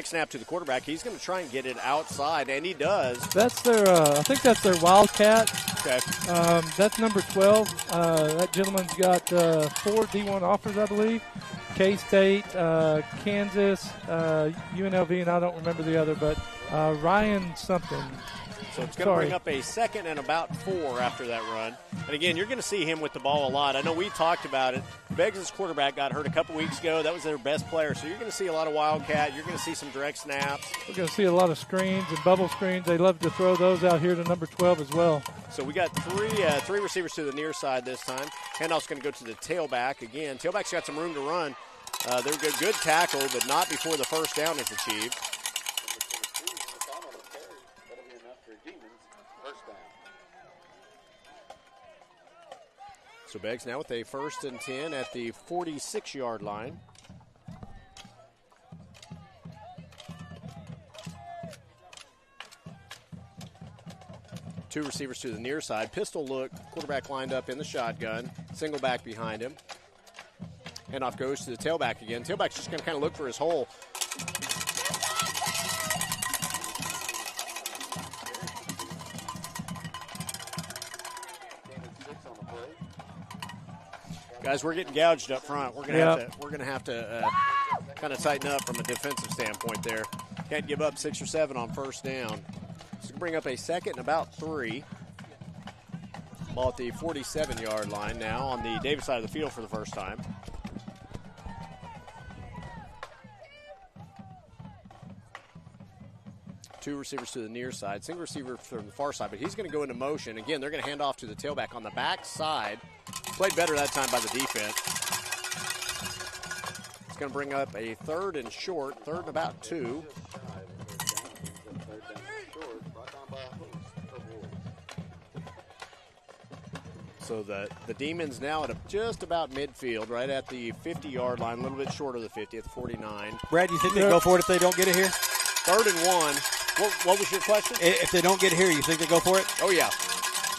Snap to the quarterback. He's going to try and get it outside, and he does. That's their, I think that's their Wildcat. Okay. That's number 12. That gentleman's got 4 D1 offers, I believe. K-State, Kansas, UNLV, and I don't remember the other, but Ryan something. So it's going to bring up a second and about 4 after that run. And, again, you're going to see him with the ball a lot. I know we talked about it. Beggs' quarterback got hurt a couple weeks ago. That was their best player. So you're going to see a lot of Wildcat. You're going to see some direct snaps. We're going to see a lot of screens and bubble screens. They love to throw those out here to number 12 as well. So we got three receivers to the near side this time. Handoff's going to go to the tailback again. Tailback's got some room to run. They're good tackle, but not before the first down is achieved. So Beggs now with a 1st and 10 at the 46-yard line. Two receivers to the near side. Pistol look, quarterback lined up in the shotgun. Single back behind him. Handoff goes to the tailback again. Tailback's just going to kind of look for his hole. Guys, we're getting gouged up front. We're gonna have to kind of tighten up from a defensive standpoint there. Can't give up 6 or 7 on first down. So bring up a second and about 3. Ball at the 47-yard line now on the Davis side of the field for the first time. Two receivers to the near side. Single receiver from the far side, but he's going to go into motion. Again, they're going to hand off to the tailback on the back side. Played better that time by the defense. It's going to bring up a 3rd and short, 3rd and about 2. So the Demons now at just about midfield, right at the 50-yard line, a little bit short of the 50 at the 49. Brad, do you think they go for it if they don't get it here? 3rd and 1. What was your question? If they don't get it here, you think they go for it? Oh, yeah.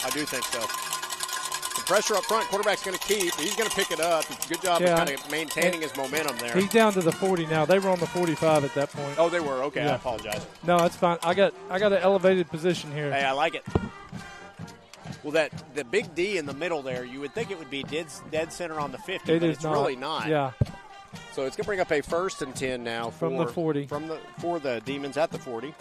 I do think so. The pressure up front, quarterback's going to keep. He's going to pick it up. It's a good job of kind of maintaining his momentum there. He's down to the 40 now. They were on the 45 at that point. Oh, they were? Okay, yeah. I apologize. No, that's fine. I got an elevated position here. Hey, I like it. Well, the big D in the middle there, you would think it would be dead center on the 50, but it's really not. Yeah. So it's going to bring up a 1st and 10 now from the 40. For the Demons at the 40.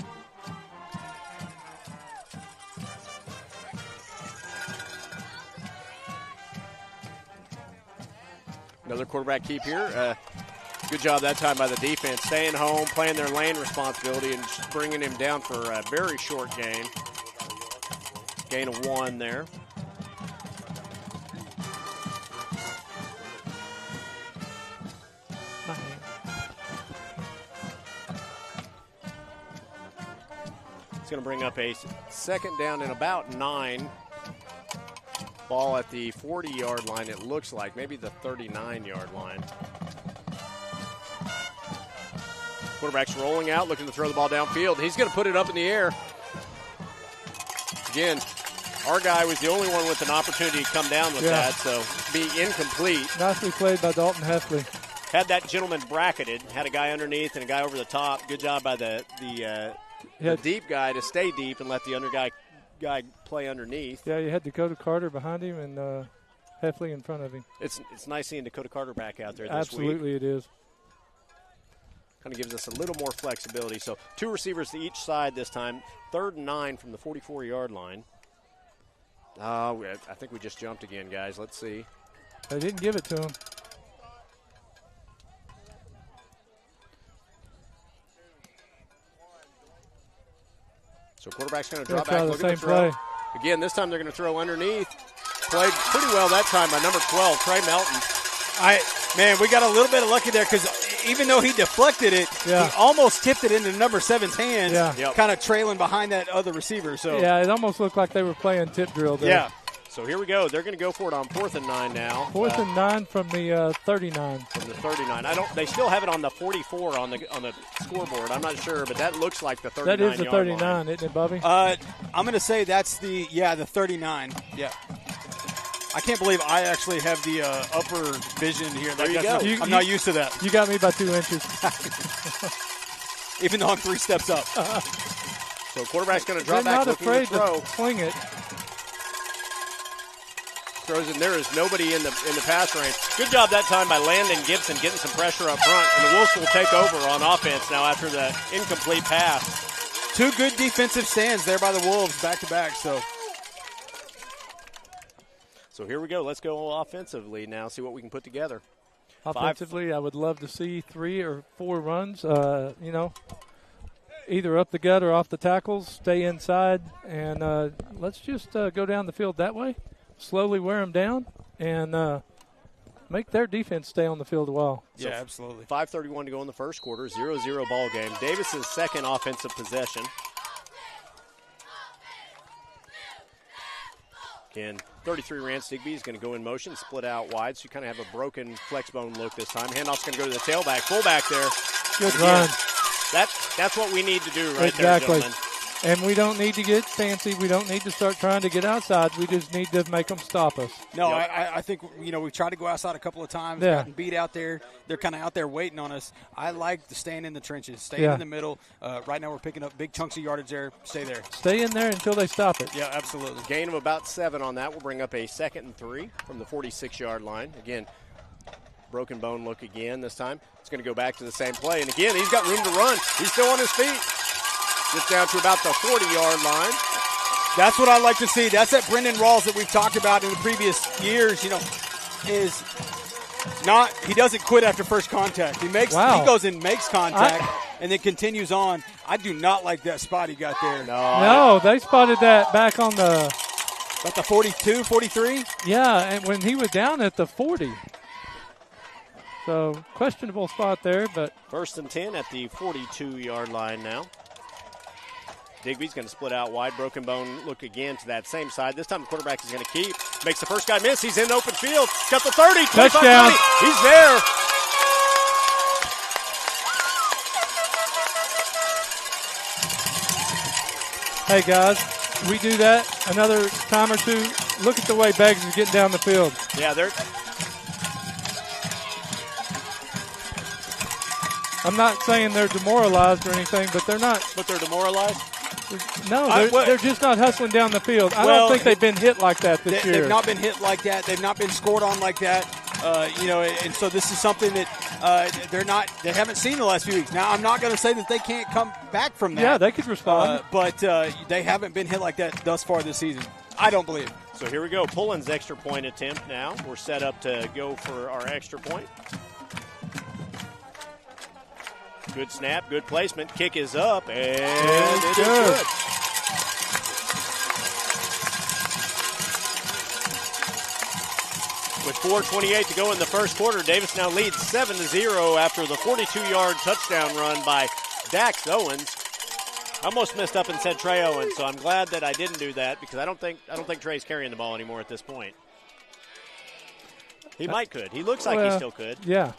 Another quarterback keep here. Good job that time by the defense. Staying home, playing their lane responsibility, and just bringing him down for a very short gain. Gain of 1 there. It's going to bring up a 2nd down and about 9. Ball at the 40-yard line, it looks like. Maybe the 39-yard line. Quarterback's rolling out, looking to throw the ball downfield. He's going to put it up in the air. Again, our guy was the only one with an opportunity to come down with that, so be incomplete. Nicely played by Dalton Heffley. Had that gentleman bracketed, had a guy underneath and a guy over the top. Good job by the deep guy to stay deep and let the under guy play underneath. Yeah, you had Dakota Carter behind him and Heffley in front of him. It's nice seeing Dakota Carter back out there this Absolutely week. It is. Kind of gives us a little more flexibility. So 2 receivers to each side this time. 3rd and 9 from the 44-yard line. I think we just jumped again, guys. Let's see. They didn't give it to him. So quarterback's going to drop back, look at the throw. Again, this time they're going to throw underneath. Played pretty well that time by number 12, Trey Melton. We got a little bit of lucky there because even though he deflected it, he almost tipped it into number 7's hands, kind of trailing behind that other receiver. So yeah, it almost looked like they were playing tip drill there. Yeah. So here we go. They're going to go for it on 4th and 9 now. 4th and 9 from the 39. From the 39. They still have it on the 44 on the scoreboard. I'm not sure, but that looks like the 39. That is the 39, line. isn't it, Bubby? I'm going to say that's the 39. Yeah. I can't believe I actually have the upper vision here. There you go. I'm not used to that. You got me by 2 inches. even though I'm 3 steps up. So quarterback's going to drop back, looking to throw. Sling it. Throws it. There is nobody in the pass range. Good job that time by Landon Gibson getting some pressure up front, and the Wolves will take over on offense now after the incomplete pass. 2 good defensive stands there by the Wolves back to back. So here we go. Let's go offensively now. See what we can put together. Offensively, I would love to see 3 or 4 runs. Either up the gut or off the tackles, stay inside, and let's just go down the field that way, slowly wear them down, and make their defense stay on the field a while. Yeah, absolutely. 5:31 to go in the first quarter, 0-0 ball game. Davis's second offensive possession. Again, 33 Rance Digby is going to go in motion, split out wide, so you kind of have a broken flex bone look this time. Handoff's going to go to the tailback, fullback there. Good run. That's what we need to do right there, gentlemen. And we don't need to get fancy. We don't need to start trying to get outside. We just need to make them stop us. No, yep. I think, we've tried to go outside a couple of times, gotten beat out there. They're kind of out there waiting on us. I like staying in the trenches, staying in the middle. Right now we're picking up big chunks of yardage there. Stay there. Stay in there until they stop it. Yeah, absolutely. Gain of about 7 on that. We'll bring up a 2nd and 3 from the 46-yard line. Again, broken bone look again this time. It's going to go back to the same play. And again, he's got room to run. He's still on his feet. Gets down to about the 40-yard line. That's what I like to see. That's that Brendan Rawls that we've talked about in the previous years, is not – he doesn't quit after first contact. He goes and makes contact and then continues on. I do not like that spot he got there. No, they spotted that back on the – about the 42, 43? Yeah, and when he was down at the 40. So, questionable spot there, but. 1st and 10 at the 42-yard line now. Digby's going to split out wide, broken bone look again to that same side. This time the quarterback is going to keep. Makes the first guy miss. He's in open field. Got the 30, 25, touchdown. 20. He's there. Hey, guys, we do that another time or two. Look at the way Beggs is getting down the field. Yeah, they're. I'm not saying they're demoralized or anything, but they're not. But they're demoralized? No, they're just not hustling down the field. I don't think they've been hit like that this year. They've not been hit like that. They've not been scored on like that. And so this is something that they haven't seen the last few weeks. Now, I'm not going to say that they can't come back from that. Yeah, they could respond. But they haven't been hit like that thus far this season. I don't believe. So here we go. Pullen's extra point attempt now. We're set up to go for our extra point. Good snap, good placement. Kick is up, and it is good. With 4:28 to go in the first quarter, Davis now leads 7-0 after the 42-yard touchdown run by Dax Owens. I almost messed up and said Trey Owens, so I'm glad that I didn't do that because I don't think Trey's carrying the ball anymore at this point. He could. He looks like he still could. Yeah.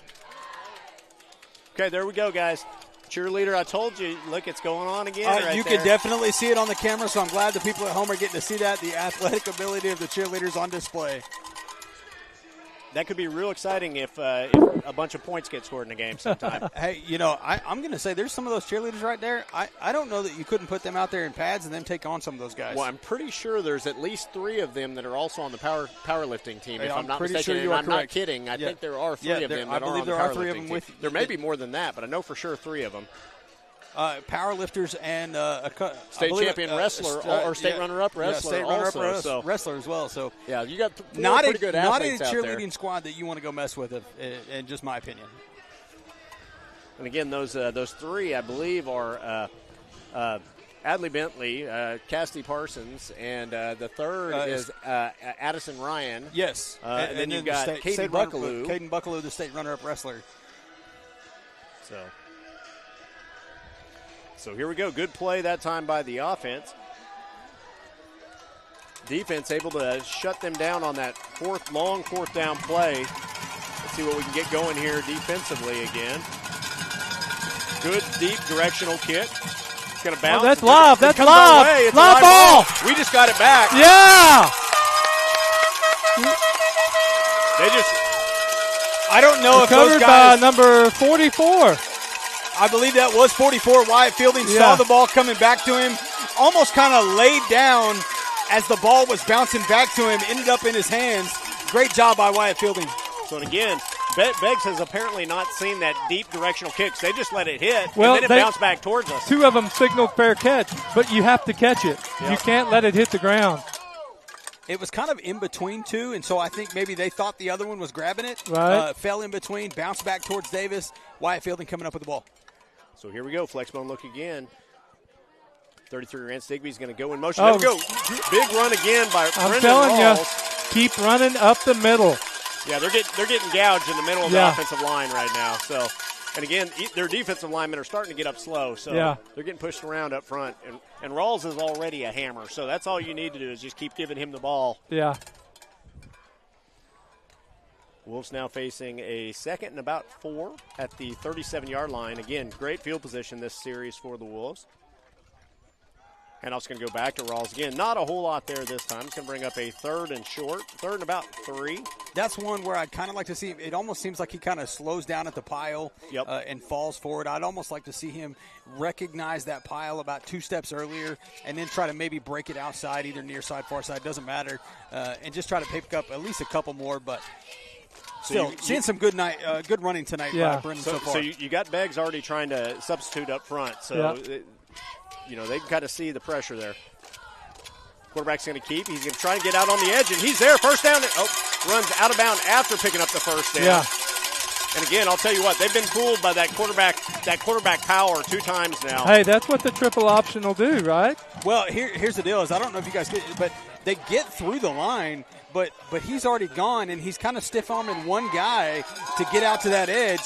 Okay, there we go, guys. Cheerleader, I told you, look, it's going on again. You can definitely see it on the camera, so I'm glad the people at home are getting to see that, the athletic ability of the cheerleaders on display. That could be real exciting if a bunch of points get scored in a game sometime. Hey, I'm going to say there's some of those cheerleaders right there. I don't know that you couldn't put them out there in pads and then take on some of those guys. Well, I'm pretty sure there's at least 3 of them that are also on the powerlifting team, if I'm not mistaken. Sure you are I'm correct. Not kidding. I think there are 3 of them that are on the powerlifting team. There may be more than that, but I know for sure 3 of them. Powerlifters and state champion wrestler or state runner-up wrestler, state runner-up wrestler as well. So yeah, you got pretty good athletes out there. Not a cheerleading squad that you want to go mess with, in just my opinion. And again, those 3, I believe, are Adley Bentley, Cassidy Parsons, and the third is Addison Ryan. Yes, and then you've got Caden Buckaloo. Caden Buckaloo, the state runner-up wrestler. So here we go. Good play that time by the offense. Defense able to shut them down on that long fourth down play. Let's see what we can get going here defensively again. Good deep directional kick. It's going to bounce. Oh, that's live. That's live. Live ball. We just got it back. Yeah. They just. I don't know if covered those guys. By number 44. I believe that was 44. Wyatt Fielding saw the ball coming back to him, almost kind of laid down as the ball was bouncing back to him, ended up in his hands. Great job by Wyatt Fielding. So, and again, Beggs has apparently not seen that deep directional kicks. They just let it hit, well, and then it bounced back towards us. 2 of them signaled fair catch, but you have to catch it. Yep. You can't let it hit the ground. It was kind of in between 2, and so I think maybe they thought the other one was grabbing it. Right. Fell in between, bounced back towards Davis. Wyatt Fielding coming up with the ball. So here we go. Flexbone look again. 33 Rance Digby's going to go in motion. There we go. Big run again by Brendan Rawls. You, keep running up the middle. Yeah, they're getting gouged in the middle of the offensive line right now. So, and again, their defensive linemen are starting to get up slow. So they're getting pushed around up front. And Rawls is already a hammer. So that's all you need to do is just keep giving him the ball. Yeah. Wolves now facing a 2nd and about 4 at the 37-yard line. Again, great field position this series for the Wolves. Handoff's going to go back to Rawls again. Not a whole lot there this time. It's going to bring up a 3rd and short, 3rd and about 3. That's one where I'd kind of like to see. It almost seems like he kind of slows down at the pile and falls forward. I'd almost like to see him recognize that pile about 2 steps earlier and then try to maybe break it outside, either near side, far side, doesn't matter, and just try to pick up at least a couple more. But still, seeing some good running tonight by Brendan so far. So you got Beggs already trying to substitute up front. So. They can kind of see the pressure there. Quarterback's going to keep. He's going to try and get out on the edge, and he's there. First down. Runs out of bounds after picking up the first down. Yeah. And again, I'll tell you what, they've been fooled by that quarterback power 2 times now. Hey, that's what the triple option will do, right? Well, here's the deal: is I don't know if you guys get it, but they get through the line, but he's already gone, and he's kind of stiff-arming one guy to get out to that edge.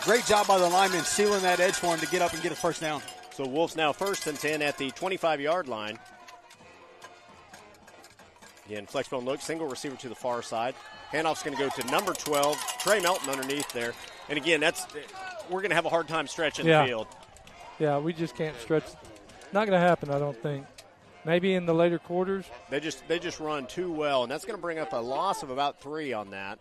Great job by the lineman sealing that edge for him to get up and get a first down. So Wolves now 1st and 10 at the 25-yard line. Again, Flexbone look, single receiver to the far side. Handoff's going to go to number 12, Trey Melton underneath there. And again, we're going to have a hard time stretching the field. Yeah, we just can't stretch. Not going to happen, I don't think. Maybe in the later quarters. They just run too well, and that's going to bring up a loss of about 3 on that.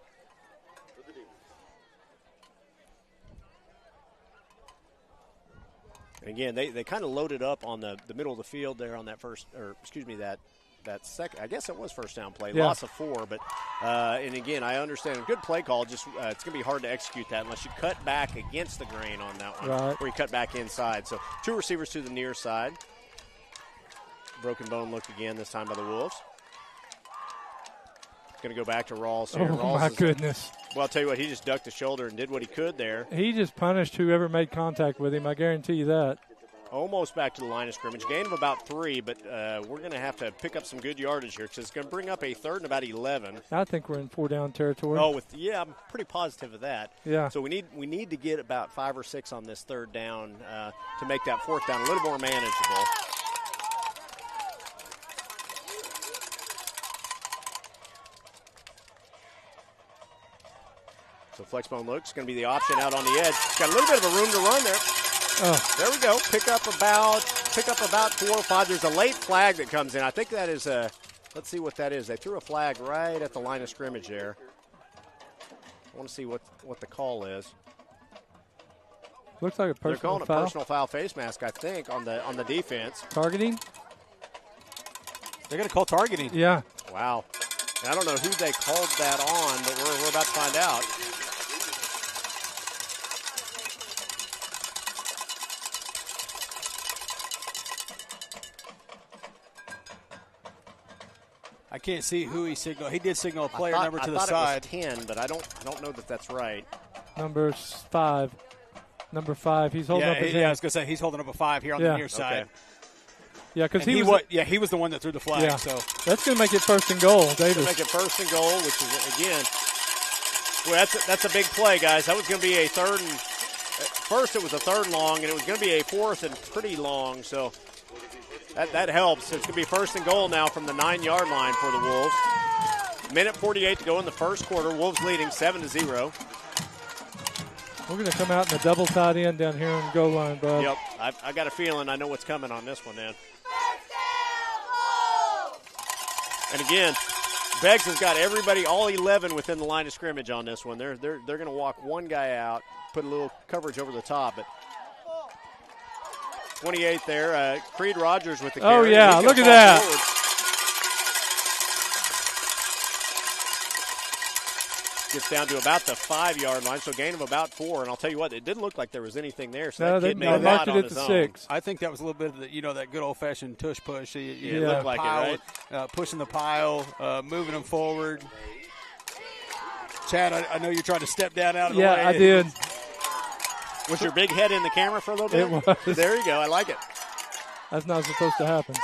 And again, they kind of loaded up on the middle of the field there on that that second. I guess it was first down play. Loss of 4, but and again, I understand a good play call. Just it's going to be hard to execute that unless you cut back against the grain on that one, or you cut back inside. So 2 receivers to the near side. Broken bone look again this time by the Wolves. Going to go back to Rawls here. Oh, my goodness. Well, I'll tell you what, he just ducked the shoulder and did what he could there. He just punished whoever made contact with him, I guarantee you that. Almost back to the line of scrimmage. Gain of about 3, but we're going to have to pick up some good yardage here because it's going to bring up a 3rd and about 11. I think we're in 4-down territory. Oh, I'm pretty positive of that. Yeah. So we need to get about 5 or 6 on this 3rd down to make that 4th down a little more manageable. So Flexbone looks going to be the option out on the edge. Got a little bit of a room to run there. Oh. There we go. Pick up about 4 or 5. There's a late flag that comes in. I think that is let's see what that is. They threw a flag right at the line of scrimmage there. I want to see what the call is. Looks like a personal foul. They're calling a personal foul face mask, I think, on the defense. Targeting? They're going to call targeting. Yeah. Wow. And I don't know who they called that on, but we're about to find out. I can't see who he signaled. He did signal a player number to the side. I thought it was 10, but I don't know that that's right. Number 5. Number 5. He's holding up his hand. I was going to say he's holding up a 5 here on the near side. Okay. Yeah, because he was the one that threw the flag. Yeah. So that's going to make it 1st and goal, Davis. Make it 1st and goal, which is again, well, that's a big play, guys. That was going to be a 3rd and first. It was a 3rd long, and it was going to be a 4th and pretty long. So that helps. It's going to be 1st and goal now from the 9-yard line for the Wolves. Minute 48 to go in the first quarter. Wolves leading 7-0. We're going to come out in a double tight end down here on the goal line, bud. Yep, I got a feeling I know what's coming on this one, then. And again, Beggs has got everybody, all 11, within the line of scrimmage on this one. They're going to walk one guy out, put a little coverage over the top. But 28 there. Creed Rogers with the carry. Oh, yeah, look at that. Forward. Gets down to about the 5-yard line, so gain of about 4. And I'll tell you what, it didn't look like there was anything there. So no, that kid made a lot on his own. 6. I think that was a little bit of the, that good old-fashioned tush push. It looked like pile, it, right? Pushing the pile, moving them forward. Chad, I know you're trying to step down out of the way. Yeah, I did. Was your big head in the camera for a little bit? It was. There you go. I like it. That's not supposed to happen.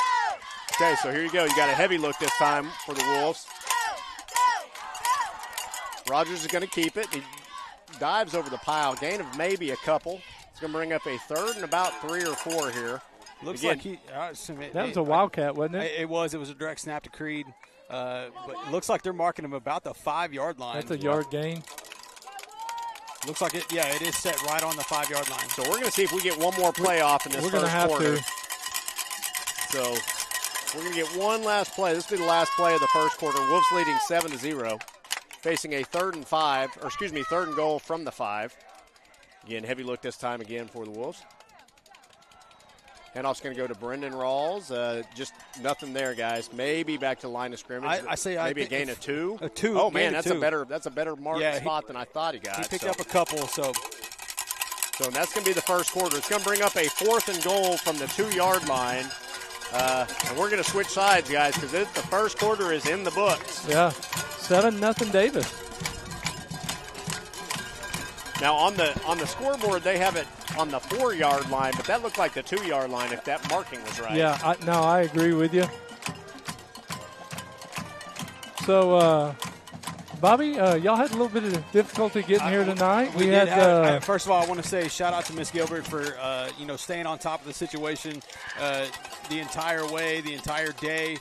Okay, so here you go. You got a heavy look this time for the Wolves. Rogers is going to keep it. He dives over the pile. Gain of maybe a couple. It's going to bring up a 3rd and about 3 or 4 here. Looks Again, like that was a wildcat, wasn't it? It was. It was a direct snap to Creed. But it looks like they're marking him about the 5-yard line. That's a yard gain. Looks like it. Yeah, it is set right on the 5-yard line. So we're going to see if we get one more play off in this first quarter. To. So we're going to get one last play. This will be the last play of the first quarter. Wolves leading 7-0, facing a 3rd and goal from the 5. Again, heavy look this time again for the Wolves. Handoff's going to go to Brendan Rawls. Just nothing there, guys. Maybe back to the line of scrimmage. Maybe a gain of 2. A 2. Oh man, that's a better mark spot than I thought he got. He picked up a couple. So that's going to be the first quarter. It's going to bring up a 4th and goal from the 2-yard line, and we're going to switch sides, guys, because the first quarter is in the books. Yeah, 7-0 Davis. Now on the scoreboard they have it on the 4-yard line, but that looked like the 2-yard line if that marking was right. Yeah, I agree with you. So, Bobby, y'all had a little bit of difficulty getting here tonight. We had. First of all, I want to say shout out to Miss Gilbert for staying on top of the situation the entire way, the entire day.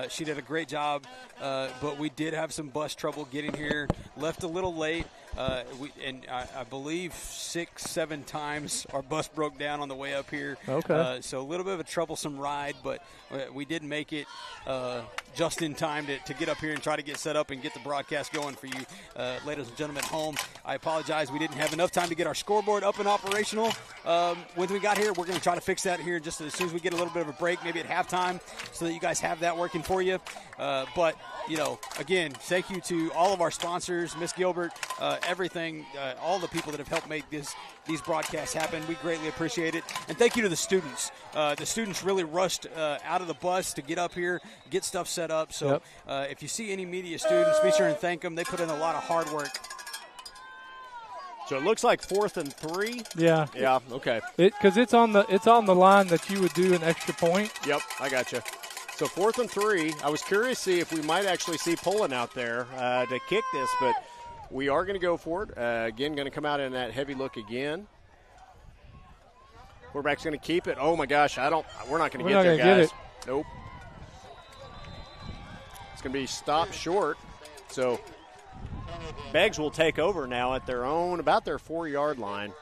She did a great job, but we did have some bus trouble getting here. Left a little late. I believe 6-7 times our bus broke down on the way up here. Okay. So a little bit of a troublesome ride, but we did make it just in time to get up here and try to get set up and get the broadcast going for you, ladies and gentlemen at home. I apologize. We didn't have enough time to get our scoreboard up and operational when we got here. We're going to try to fix that here just as soon as we get a little bit of a break, maybe at halftime, so that you guys have that working for you. But again, thank you to all of our sponsors, Miss Gilbert, everything, all the people that have helped make these broadcasts happen. We greatly appreciate it. And thank you to the students. The students really rushed out of the bus to get up here, get stuff set up. So if you see any media students, be sure and thank them. They put in a lot of hard work. So it looks like 4th and 3. Yeah. Yeah. Okay. Because it's on the line that you would do an extra point. Yep, I got you. So 4th and 3. I was curious to see if we might actually see Pullen out there to kick this, but we are going to go for it. Again, going to come out in that heavy look again. Quarterback's going to keep it. Oh my gosh, we're not going to get there, guys. Nope. It's going to be stopped short. So Beggs will take over now at about their 4-yard line.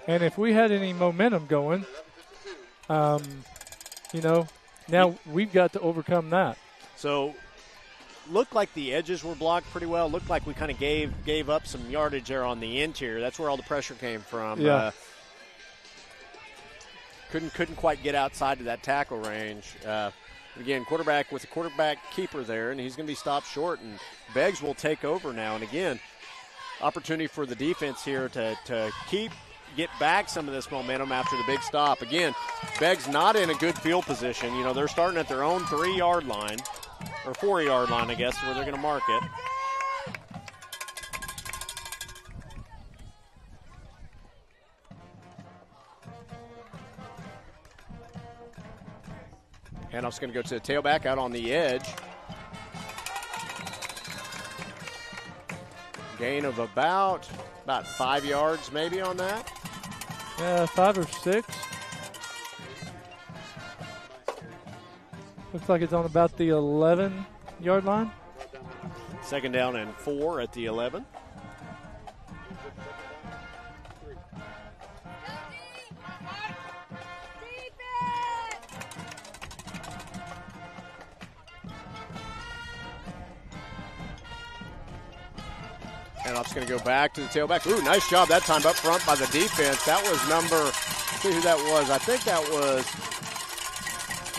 And if we had any momentum going, now we've got to overcome that. So looked like the edges were blocked pretty well. Looked like we kind of gave up some yardage there on the interior. That's where all the pressure came from. Yeah. Couldn't quite get outside of that tackle range. Again, quarterback with the quarterback keeper there, and he's going to be stopped short, and Beggs will take over now. And again, opportunity for the defense here to get back some of this momentum after the big stop. Again, Beggs not in a good field position. They're starting at their own 3-yard line, or 4-yard line, I guess, where they're going to mark it. Handoff's going to go to the tailback out on the edge. Gain of about 5 yards maybe on that. Yeah, 5 or 6. Looks like it's on about the 11-yard line. 2nd down and 4 at the 11. Handoff's going to go back to the tailback. Ooh, nice job that time up front by the defense. That was number see who that was. I think that was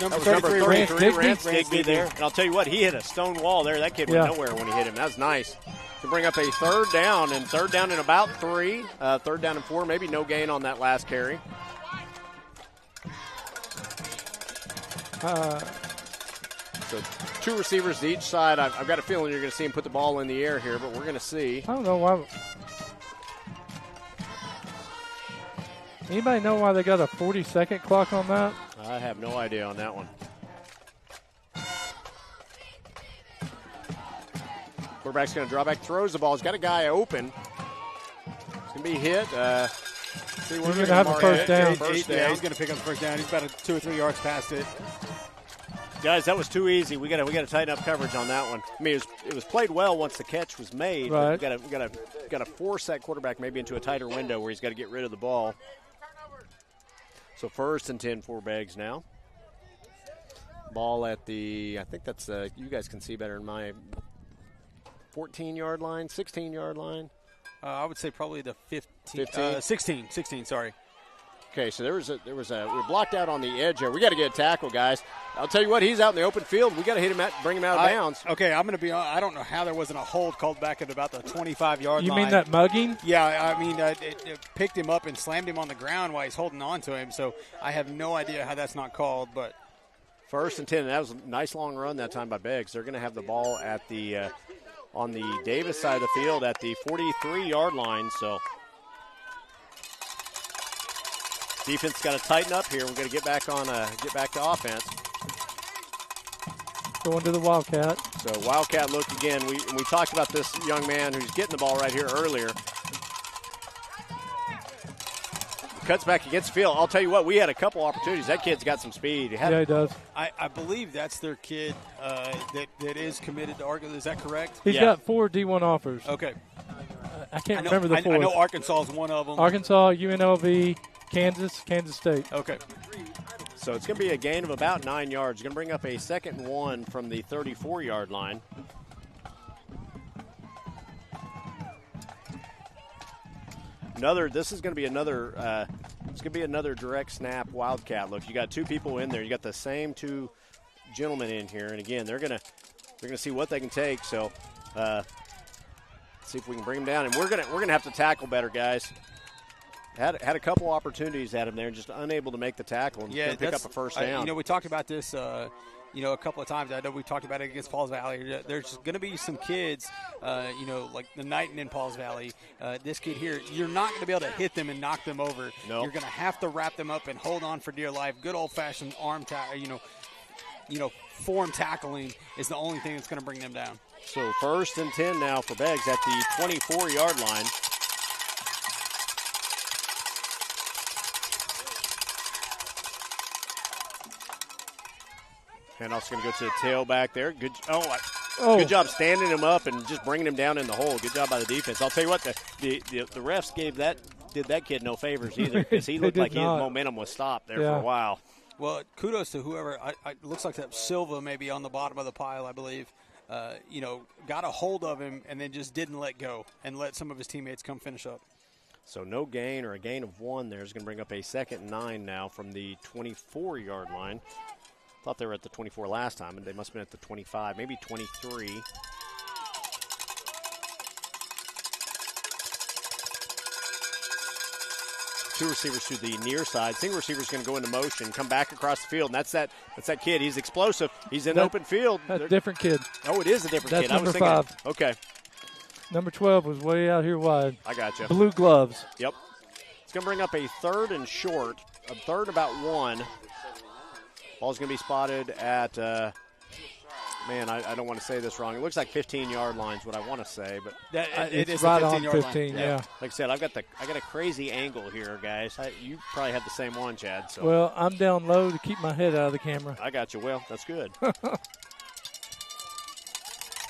number 33, Rance Digby. Digby there. And I'll tell you what, he hit a stone wall there. That kid went nowhere when he hit him. That was nice. To bring up a third down in about 3, third down and 4, maybe no gain on that last carry. So 2 receivers to each side. I've got a feeling you're going to see him put the ball in the air here, but we're going to see. I don't know why. Anybody know why they got a 40-second clock on that? I have no idea on that one. Quarterback's going to draw back, throws the ball. He's got a guy open. He's going to be hit. He's going to have a first down. Yeah, he's going to pick up the first down. He's about 2 or 3 yards past it. Guys, that was too easy. We got to tighten up coverage on that one. I mean, it was played well once the catch was made. Right. But we got to force that quarterback maybe into a tighter window where he's got to get rid of the ball. So 1st and 10 for Beggs now. Ball at the, I think that's, you guys can see better than my 14-yard line, 16-yard line. I would say probably the 15. 16, sorry. Okay, so we're blocked out on the edge there. We got to get a tackle, guys. I'll tell you what, he's out in the open field. We got to hit him bring him out of bounds. Okay, I'm going to be on. I don't know how there wasn't a hold called back at about the 25-yard line. You mean that mugging? Yeah, I mean it picked him up and slammed him on the ground while he's holding on to him. So I have no idea how that's not called. But 1st and 10. That was a nice long run that time by Beggs. They're going to have the ball at the on the Davis side of the field at the 43-yard line. So defense got to tighten up here. We're going to get back to offense. Going to the Wildcat. So Wildcat look again. We talked about this young man who's getting the ball right here earlier. Cuts back against the field. I'll tell you what, we had a couple opportunities. That kid's got some speed. He does. I believe that's their kid that is committed to Arkansas. Is that correct? He's got 4 D1 offers. Okay. I can't remember the 4. I know Arkansas is one of them. Arkansas, UNLV, Kansas State. Okay. So it's going to be a gain of about 9 yards. Going to bring up a 2nd and 1 from the 34-yard line. This is going to be another. It's going to be another direct snap Wildcat look. You got 2 people in there. You got the same 2 gentlemen in here, and again, they're going to see what they can take. So, see if we can bring them down, and we're going to have to tackle better, guys. Had a couple opportunities at him there, and just unable to make the tackle and pick up a first down. We talked about this. A couple of times. I know we talked about it against Pauls Valley. There's going to be some kids, like the Knighton in Pauls Valley. This kid here, you're not going to be able to hit them and knock them over. Nope. You're going to have to wrap them up and hold on for dear life. Good old-fashioned arm form tackling is the only thing that's going to bring them down. So 1st and 10 now for Beggs at the 24-yard line. Handoff's going to go to the tailback there. Good job standing him up and just bringing him down in the hole. Good job by the defense. I'll tell you what, the refs did that kid no favors either because he looked like his momentum was stopped there for a while. Well, kudos to whoever. It looks like that Silva maybe on the bottom of the pile, I believe. Got a hold of him and then just didn't let go and let some of his teammates come finish up. So no gain or a gain of 1 there is going to bring up a 2nd and 9 now from the 24-yard line. Thought they were at the 24 last time, and they must have been at the 25, maybe 23. Two receivers to the near side. Single receiver's going to go into motion, come back across the field, and that's that kid. He's explosive. He's in open field. That's a different kid. Oh, it is a different kid. That's number 5. Okay. Number 12 was way out here wide. I got you. Blue gloves. Yep. It's going to bring up a 3rd and short, a 3rd about 1. Ball's going to be spotted at, I don't want to say this wrong. It looks like 15-yard line is what I want to say, but it is right on 15. Yeah. Like I said, I got a crazy angle here, guys. You probably have the same one, Chad. So. Well, I'm down low to keep my head out of the camera. I got you. Well, that's good.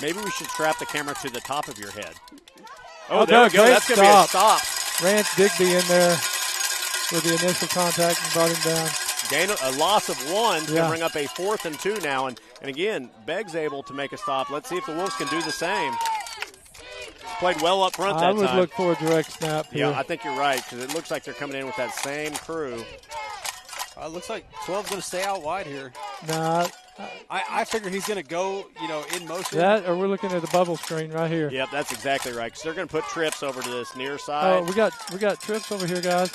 Maybe we should strap the camera to the top of your head. Oh, there we go. That's going to be a stop. Rance Digby in there with the initial contact and brought him down. A loss of 1 to bring up a 4th and 2 now. And again, Beggs able to make a stop. Let's see if the Wolves can do the same. played well up front that time. I would look for a direct snap here. Yeah, I think you're right because it looks like they're coming in with that same crew. It looks like 12's going to stay out wide here. Nah. I figure he's going to go, in motion. That, or we're looking at the bubble screen right here. Yep, that's exactly right because they're going to put trips over to this near side. Oh, we got trips over here, guys.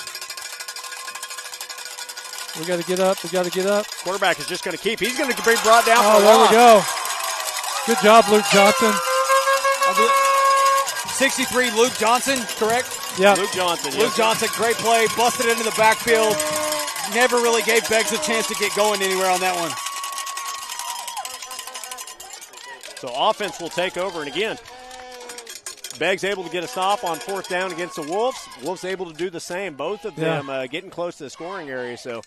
We got to get up. We got to get up. Quarterback is just going to keep. He's going to be brought down for a there loss. we go. Good job, Luke Johnson. 63, Luke Johnson, correct? Yeah. Luke Johnson. Luke Johnson, great play. Busted into the backfield. Never really gave Beggs a chance to get going anywhere on that one. So offense will take over. And again, Beggs able to get a stop on 4th down against the Wolves. Wolves able to do the same. Both of them getting close to the scoring area. So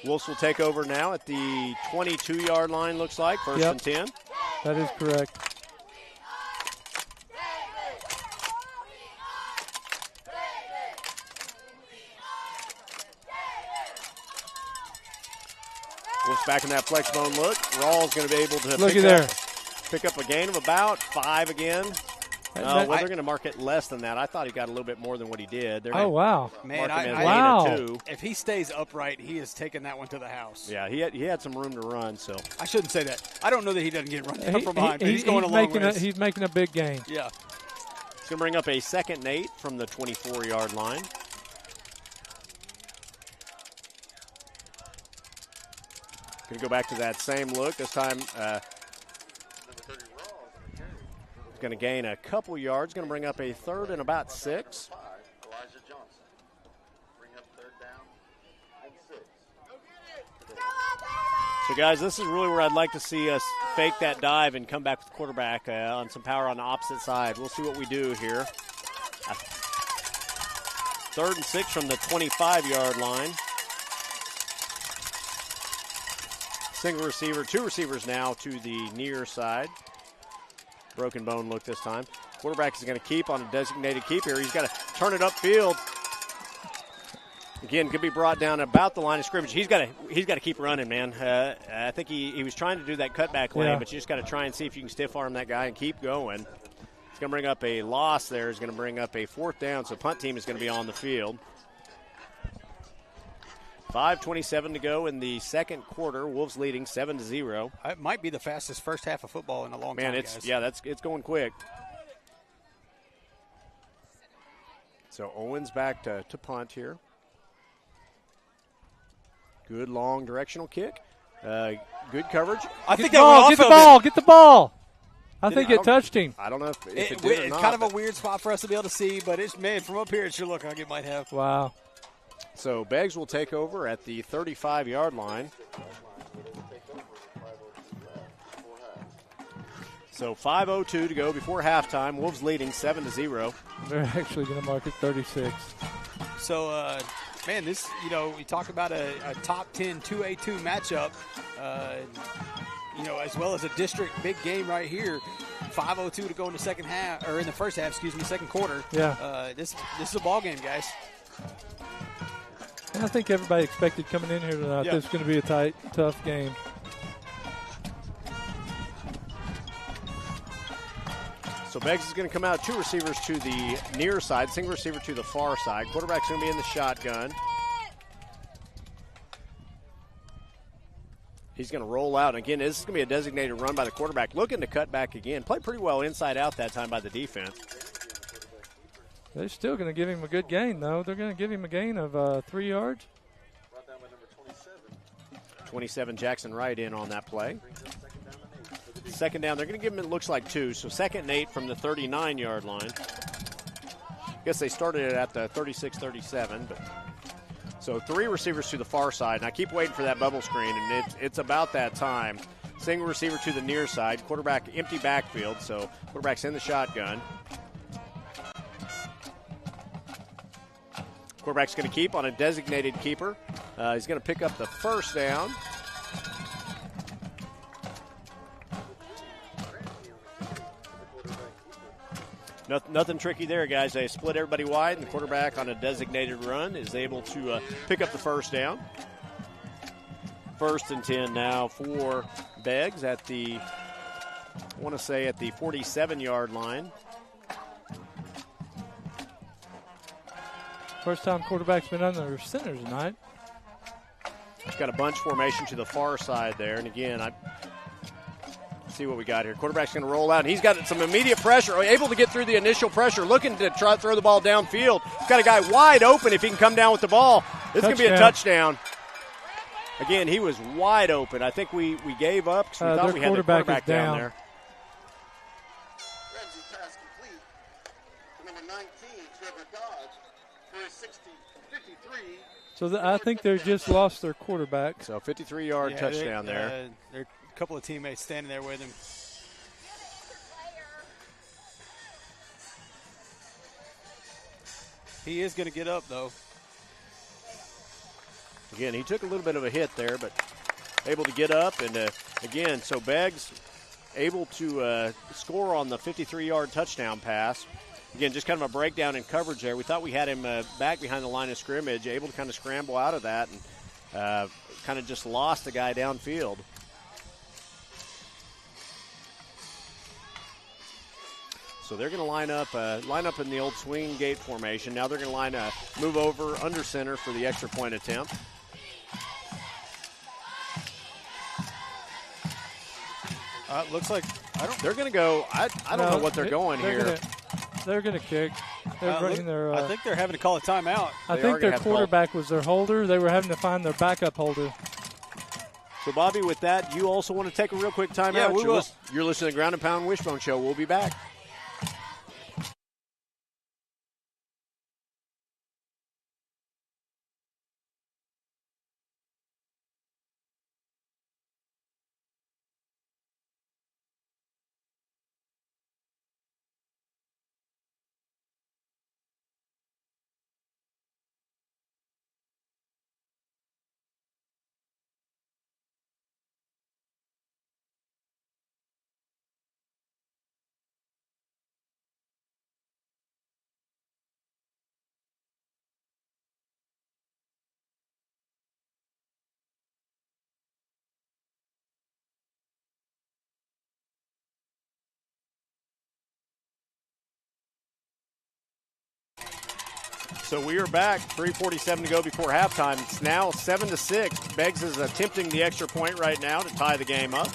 Wolves will take over now at the 22-yard line, looks like. First and 10. That is correct. Wolves back in that flex bone look. Rawls going to be able to pick up a gain of about 5 again. They're going to mark it less than that. I thought he got a little bit more than what he did. Wow. Man, gain of 2. If he stays upright, he has taken that one to the house. Yeah, he had some room to run. So I shouldn't say that. I don't know that he doesn't get run down from behind, but he's going a long ways. He's making a big gain. Yeah. He's going to bring up a 2nd and 8 from the 24-yard line. Going to go back to that same look. This time going to gain a couple yards. Going to bring up a 3rd and about 6. So, guys, this is really where I'd like to see us fake that dive and come back with the quarterback on some power on the opposite side. We'll see what we do here. 3rd and 6 from the 25-yard line. Single receiver, 2 receivers now to the near side. Broken bone look this time. Quarterback is going to keep on a designated keep here. He's got to turn it upfield. Again, could be brought down about the line of scrimmage. He's got to keep running, man. I think he was trying to do that cutback lane, but you just got to try and see if you can stiff arm that guy and keep going. It's going to bring up a loss there. It's going to bring up a 4th down, so punt team is going to be on the field. 5:27 to go in the second quarter. Wolves leading 7-0. It might be the fastest first half of football in a long time, guys. It's going quick. So Owens back to punt here. Good long directional kick. Good coverage. Get the ball. I think it touched him. I don't know if it did or it's not. kind of a weird spot for us to be able to see, but from up here it sure looks like it might have. Wow. So Beggs will take over at the 35-yard line. So 5:02 to go before halftime. Wolves leading 7-0. They're actually going to mark it 36. So, man, this, we talk about a top 10 2A2 matchup, as well as a district big game right here. 5:02 to go in the second half, or in the first half, second quarter. Yeah. This is a ball game, guys. And I think everybody expected coming in here tonight this is going to be a tight, tough game. So Beggs is going to come out, 2 receivers to the near side, single receiver to the far side. Quarterback's going to be in the shotgun. He's going to roll out. Again, this is going to be a designated run by the quarterback. Looking to cut back again. Played pretty well inside out that time by the defense. They're still going to give him a good gain, though. They're going to give him a gain of 3 yards. 27, Jackson Wright in on that play. Second down, they're going to give him, it looks like 2. So 2nd and 8 from the 39-yard line. I guess they started it at the 36-37. So 3 receivers to the far side. And I keep waiting for that bubble screen, and it's about that time. Single receiver to the near side. Quarterback empty backfield, so quarterback's in the shotgun. Quarterback's going to keep on a designated keeper. He's going to pick up the first down. Nothing tricky there, guys. They split everybody wide, and the quarterback on a designated run is able to pick up the first down. 1st and 10 now for Beggs at the, I want to say at the 47-yard line. First time quarterback's been under center tonight. He's got a bunch formation to the far side there. And again, see what we got here. Quarterback's going to roll out, and he's got some immediate pressure, able to get through the initial pressure, looking to try to throw the ball downfield. He's got a guy wide open if he can come down with the ball. This is going to be a touchdown. Again, he was wide open. I think we gave up because we thought we had the quarterback down there. Ramsey pass complete to number 19, Trevor Dodge, for a 53. So I think they just lost their quarterback. So 53-yard touchdown there. There are a couple of teammates standing there with him. He is going to get up, though. Again, he took a little bit of a hit there, but able to get up. And, again, so Beggs able to score on the 53-yard touchdown pass. Again, just kind of a breakdown in coverage there. We thought we had him back behind the line of scrimmage, able to kind of scramble out of that and kind of just lost the guy downfield. So they're going to line up in the old swing gate formation. Now they're going to move over under center for the extra point attempt. Looks like they're going to go. I don't know what they're going here. They're going to kick. I think they're having to call a timeout. I think their quarterback was their holder. They were having to find their backup holder. So, Bobby, with that, you also want to take a real quick timeout? Yeah, we will. You're listening to the Ground and Pound Wishbone Show. We'll be back. So we are back, 3:47 to go before halftime. It's now 7-6. Beggs is attempting the extra point right now to tie the game up.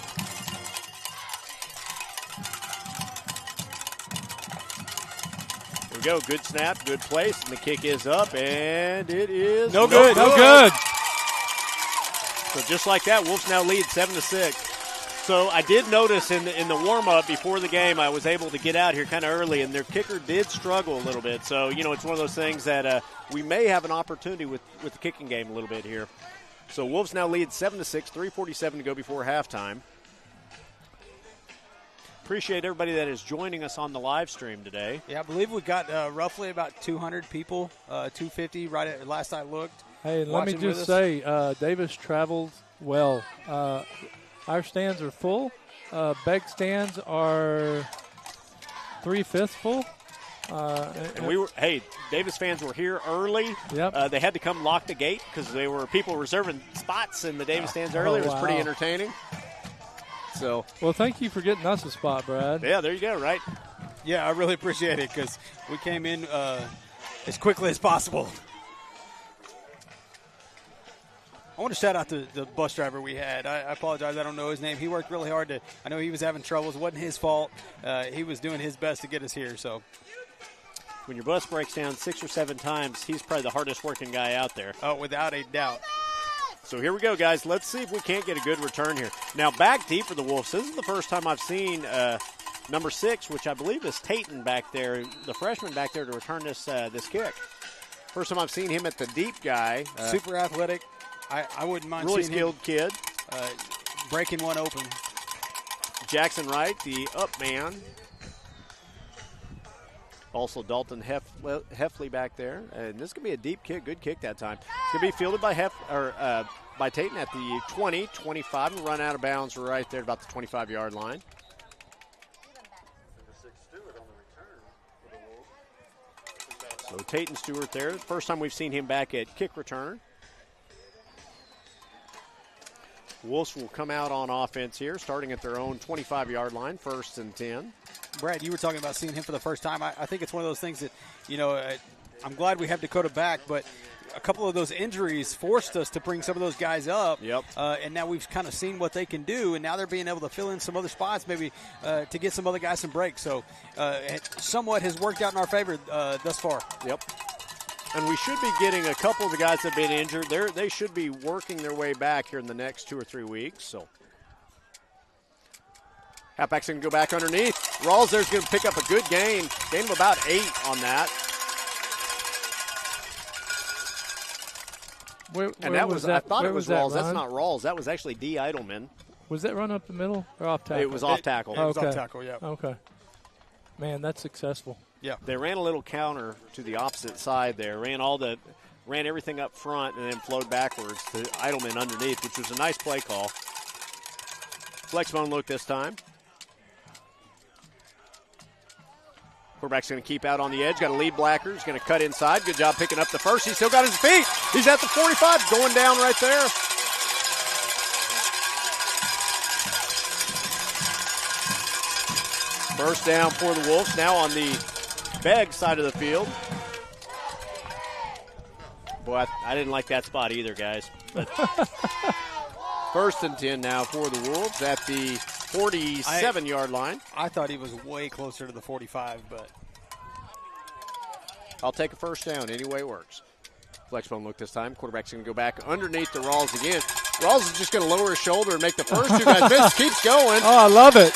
Here we go, good snap, good place, and the kick is up, and it is no good. No good. So just like that, Wolves now lead 7-6. So I did notice in the warm-up before the game, I was able to get out here kind of early, and their kicker did struggle a little bit. So, you know, it's one of those things that we may have an opportunity with the kicking game a little bit here. So Wolves now lead 7-6, 3:47 to go before halftime. Appreciate everybody that is joining us on the live stream today. Yeah, I believe we got roughly about 200 people, 250 right at last I looked. Hey, let me just say, Davis traveled well. Our stands are full. Begg stands are 3/5 full. And Davis fans were here early. Yep. They had to come lock the gate because there were people reserving spots in the Davis stands early. It was pretty entertaining. So, well, thank you for getting us a spot, Brad. Yeah, there you go, right? Yeah, I really appreciate it because we came in as quickly as possible. I want to shout out the bus driver we had. I apologize, I don't know his name. He worked really hard I know he was having troubles. It wasn't his fault. He was doing his best to get us here. So when your bus breaks down 6 or 7 times, he's probably the hardest working guy out there. Oh, without a doubt. So here we go, guys. Let's see if we can't get a good return here. Now back deep for the Wolves. This is the first time I've seen number 6, which I believe is Tayton back there, the freshman back there, to return this kick. First time I've seen him at the deep guy. Super athletic. I wouldn't mind really seeing skilled him, kid. Breaking one open. Jackson Wright, the up man. Also Dalton Heffley back there. And this is going to be a deep kick. Good kick that time. It's going to be fielded by by Tayton at the 20, 25, and run out of bounds right there about the 25-yard line. So Tayton Stewart there. First time we've seen him back at kick returner. Wolves will come out on offense here, starting at their own 25-yard line, 1st and 10. Brad, you were talking about seeing him for the first time. I think it's one of those things that, you know, I'm glad we have Dakota back, but a couple of those injuries forced us to bring some of those guys up. Yep. And now we've kind of seen what they can do, and now they're being able to fill in some other spots, maybe to get some other guys some breaks. So it somewhat has worked out in our favor thus far. Yep. And we should be getting a couple of the guys that have been injured. They should be working their way back here in the next 2 or 3 weeks. So halfback's going to go back underneath. Rawls there's going to pick up a good gain of about 8 on that. And that was I thought it was Rawls. That's not Rawls. That was actually D. Eidelman. Was that run up the middle or off tackle? It was off tackle. It was off tackle, yeah. Okay. Man, that's successful. Yeah. They ran a little counter to the opposite side there. Ran everything up front and then flowed backwards to Eidelman underneath, which was a nice play call. Flexbone look this time. Quarterback's going to keep out on the edge. Got a lead Blacker. He's going to cut inside. Good job picking up the first. He's still got his feet. He's at the 45, going down right there. First down for the Wolves. Now on the Begg side of the field. Boy, I didn't like that spot either, guys. But first and 10 now for the Wolves at the 47-yard line. I thought he was way closer to the 45, but I'll take a first down any way it works. Flexbone look this time. Quarterback's going to go back underneath the Rawls again. Rawls is just going to lower his shoulder and make the first two guys miss. Keeps going. Oh, I love it.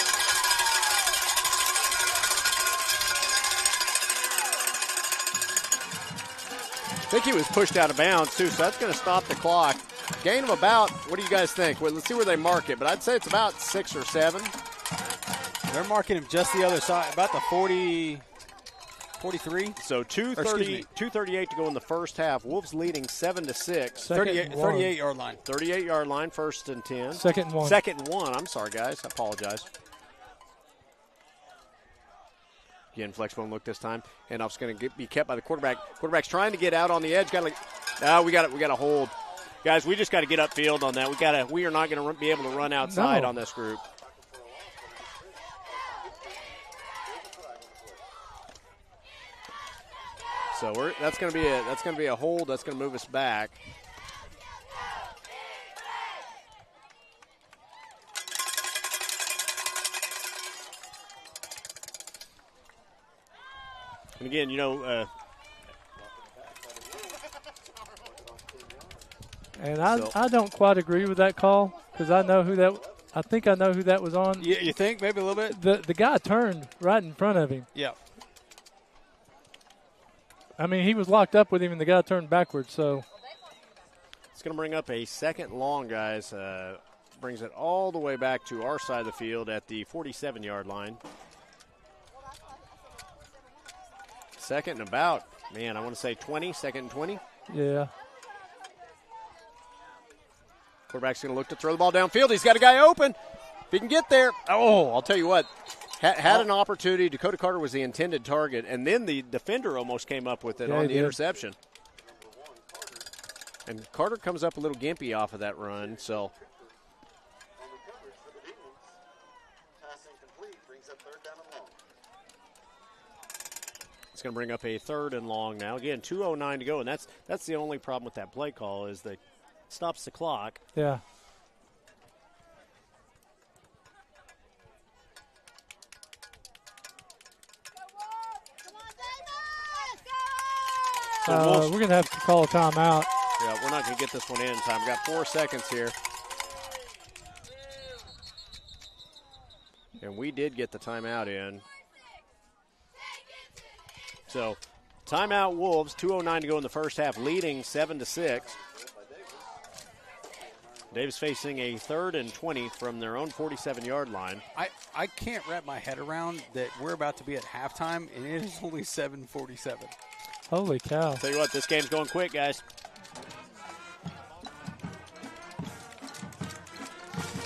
I think he was pushed out of bounds, too, so that's going to stop the clock. Gain of about, what do you guys think? Well, let's see where they mark it, but I'd say it's about 6 or 7. They're marking him just the other side, about the 43. So 2:38 to go in the first half. Wolves leading 7-6. 38-yard line. 38-yard line, first and 10. Second and 1. Second and 1. I'm sorry, guys. I apologize. Again, Flexbone look this time. Handoff's going to be kept by the quarterback. Quarterback's trying to get out on the edge. We got to hold. Guys, we just got to get upfield on that. We are not going to be able to run outside on this group. So that's going to be a hold. That's going to move us back. And again, I don't quite agree with that call because I think I know who that was on. You think maybe a little bit? The guy turned right in front of him. Yeah. I mean, he was locked up with him, and the guy turned backwards. So it's going to bring up a second long, guys. Brings it all the way back to our side of the field at the 47-yard line. Second and about, I want to say 20, second and 20. Yeah. Quarterback's going to look to throw the ball downfield. He's got a guy open. If he can get there. Oh, I'll tell you what. Had an opportunity. Dakota Carter was the intended target, and then the defender almost came up with it on the interception. And Carter comes up a little gimpy off of that run, so. It's going to bring up a third and long now. Again, 2:09 to go, and that's the only problem with that play call is that it stops the clock. Yeah. We're going to have to call a timeout. Yeah, we're not going to get this one in time. We've got 4 seconds here. And we did get the timeout in. So, timeout Wolves, 2:09 to go in the first half, leading 7-6. Davis facing a 3rd and 20 from their own 47-yard line. I can't wrap my head around that we're about to be at halftime, and it is only 7:47. Holy cow. Tell you what, this game's going quick, guys.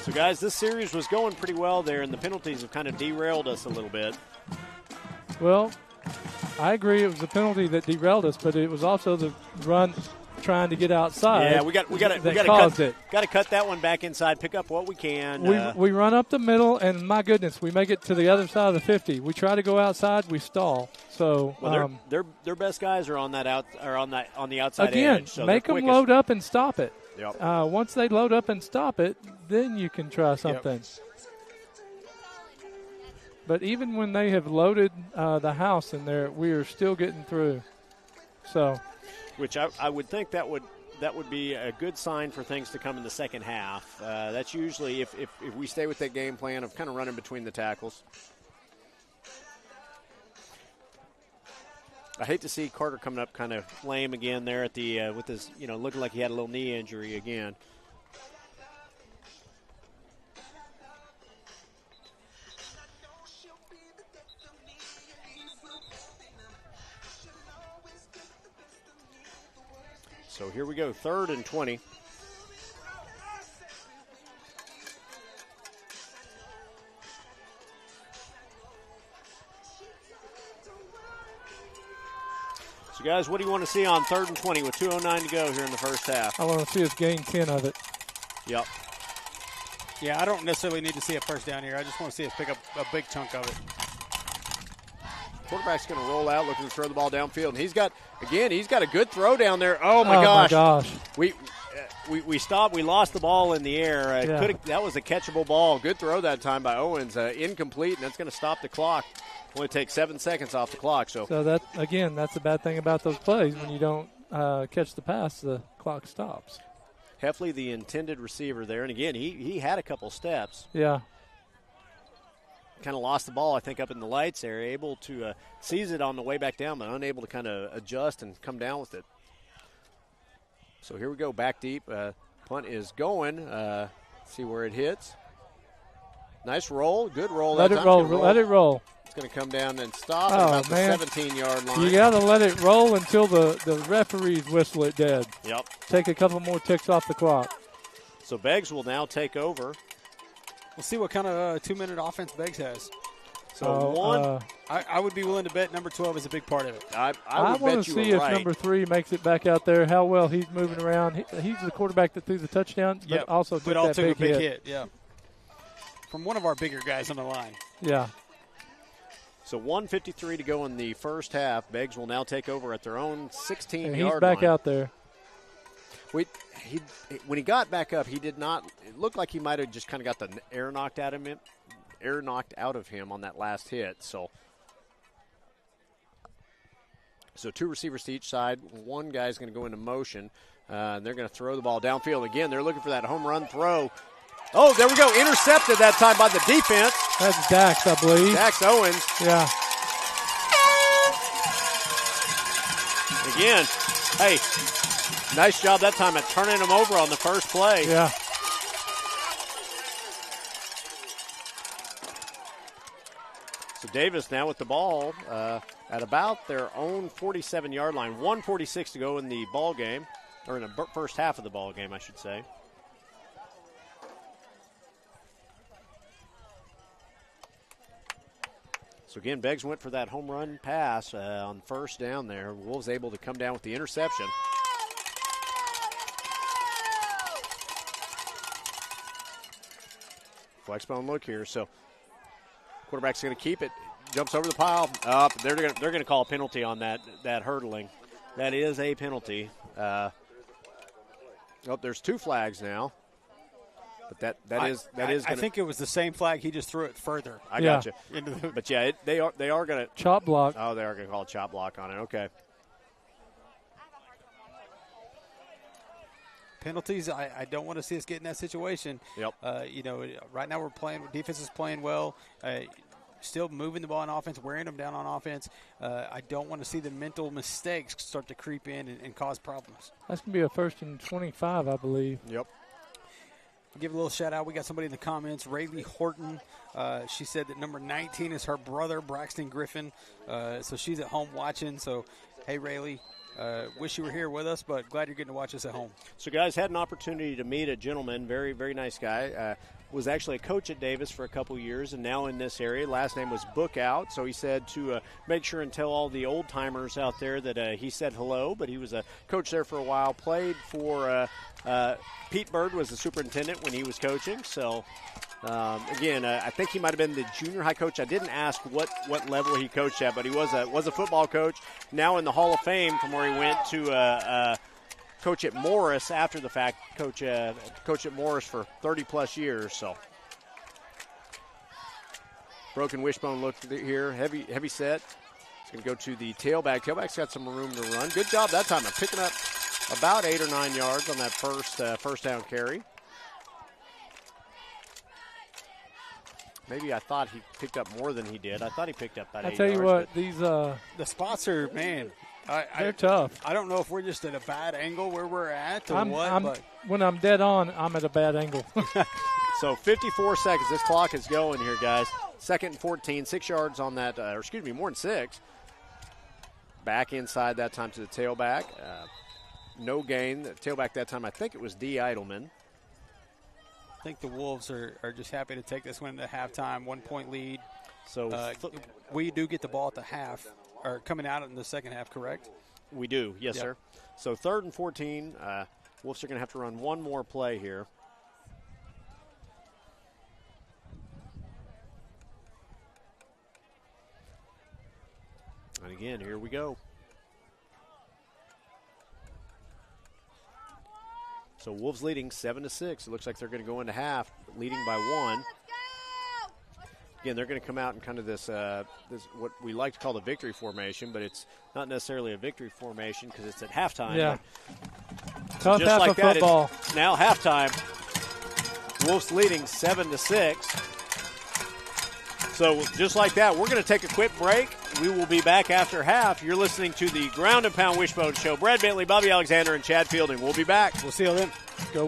So, guys, this series was going pretty well there, and the penalties have kind of derailed us a little bit. Well, I agree it was the penalty that derailed us, but it was also the run trying to get outside. Yeah, we got to cut that one back inside. Pick up what we can. We run up the middle, and my goodness, we make it to the other side of the 50. We try to go outside, we stall. So their best guys are on the outside again, edge. So make them load up and stop it. Yep. Once they load up and stop it, then you can try something. Yep. But even when they have loaded the house in there, we are still getting through. So, which I would think that would be a good sign for things to come in the second half. That's usually if we stay with that game plan of kind of running between the tackles. I hate to see Carter coming up kind of lame again there at the with his looking like he had a little knee injury again. So here we go, 3rd and 20. So, guys, what do you want to see on 3rd and 20 with 2:09 to go here in the first half? I want to see us gain 10 of it. Yep. Yeah, I don't necessarily need to see a first down here. I just want to see us pick up a big chunk of it. Quarterback's going to roll out, looking to throw the ball downfield. And he's got a good throw down there. Oh, my gosh. We stopped. We lost the ball in the air. That was a catchable ball. Good throw that time by Owens. Incomplete, and that's going to stop the clock. Only take 7 seconds off the clock. So that's the bad thing about those plays. When you don't catch the pass, the clock stops. Heffley, the intended receiver there. And, again, he had a couple steps. Yeah. Kind of lost the ball, I think, up in the lights area. Able to seize it on the way back down, but unable to kind of adjust and come down with it. So here we go, back deep. Punt is going. See where it hits. Nice roll. Good roll. Let it roll. It's going to come down and stop at about the 17-yard line. You got to let it roll until the referees whistle it dead. Yep. Take a couple more ticks off the clock. So Beggs will now take over. We'll see what kind of 2-minute offense Beggs has. So I would be willing to bet number 12 is a big part of it. I want to see if number 3 makes it back out there, how well he's moving around. He's the quarterback that threw the touchdown, but also took a big hit. Yeah. From one of our bigger guys on the line. Yeah. So 1:53 to go in the first half. Beggs will now take over at their own 16-yard line. He's back out there. When he got back up, he did not. It looked like he might have just kind of got the air knocked out of him on that last hit. So 2 receivers to each side. One guy's going to go into motion, and they're going to throw the ball downfield again. They're looking for that home run throw. Oh, there we go. Intercepted that time by the defense. That's Dax, I believe. Dax Owens. Yeah. Again, hey. Nice job that time at turning him over on the first play. Yeah. So Davis now with the ball at about their own 47-yard line. 1:46 to go in the ball game, or in the first half of the ball game, I should say. So again, Beggs went for that home run pass on first down there. Wolves able to come down with the interception. Flexbone look here. So quarterback's going to keep it. Jumps over the pile. Up. They're going to call a penalty on that hurdling. That is a penalty. There's 2 flags now. But that is. I think it was the same flag. He just threw it further. I got you. But yeah, they are going to chop block. Oh, they are going to call a chop block on it. Okay. Penalties. I don't want to see us get in that situation. Yep. Right now we're playing. Defense is playing well. Still moving the ball on offense, wearing them down on offense. I don't want to see the mental mistakes start to creep in and cause problems. That's going to be a 1st and 25, I believe. Yep. I'll give a little shout out. We got somebody in the comments, Rayleigh Horton. She said that number 19 is her brother, Braxton Griffin. So she's at home watching. So, hey, Rayleigh, wish you were here with us, but glad you're getting to watch us at home. So, guys, had an opportunity to meet a gentleman, very, very nice guy. was actually a coach at Davis for a couple years and now in this area. Last name was Bookout, so he said to make sure and tell all the old-timers out there that he said hello, but he was a coach there for a while, played for Pete Bird was the superintendent when he was coaching, so again, I think he might have been the junior high coach. I didn't ask what level he coached at, but he was a football coach, now in the Hall of Fame from where he went to coach at Morris after the fact, coach at Morris for 30-plus years. So broken wishbone look here, heavy set. It's going to go to the tailback. Tailback's got some room to run. Good job that time of picking up about 8 or 9 yards on that first down carry. Maybe I thought he picked up more than he did. I thought he picked up about 8 yards. I tell you what, these the spots are, man, they're tough. I don't know if we're just at a bad angle where we're at or but when I'm dead on, I'm at a bad angle. So 54 seconds. This clock is going here, guys. 2nd and 14, 6 yards on that, more than 6. Back inside that time to the tailback. No gain. The tailback that time, I think it was D. Eidelman. I think the Wolves are just happy to take this one into halftime, 1-point lead. So we do get the ball at the half, or coming out in the second half, correct? We do, yes, sir. So 3rd and 14, Wolves are going to have to run one more play here. And again, here we go. So Wolves leading 7-6. It looks like they're going to go into half, leading by 1. Again, they're going to come out in kind of this what we like to call the victory formation, but it's not necessarily a victory formation because it's at halftime. Yeah. Tough half like of football. It's now halftime. Wolves leading 7-6. So just like that, we're going to take a quick break. We will be back after half. You're listening to the Ground and Pound Wishbone Show. Brad Bentley, Bobby Alexander, and Chad Fielding. We'll be back. We'll see you then. Go.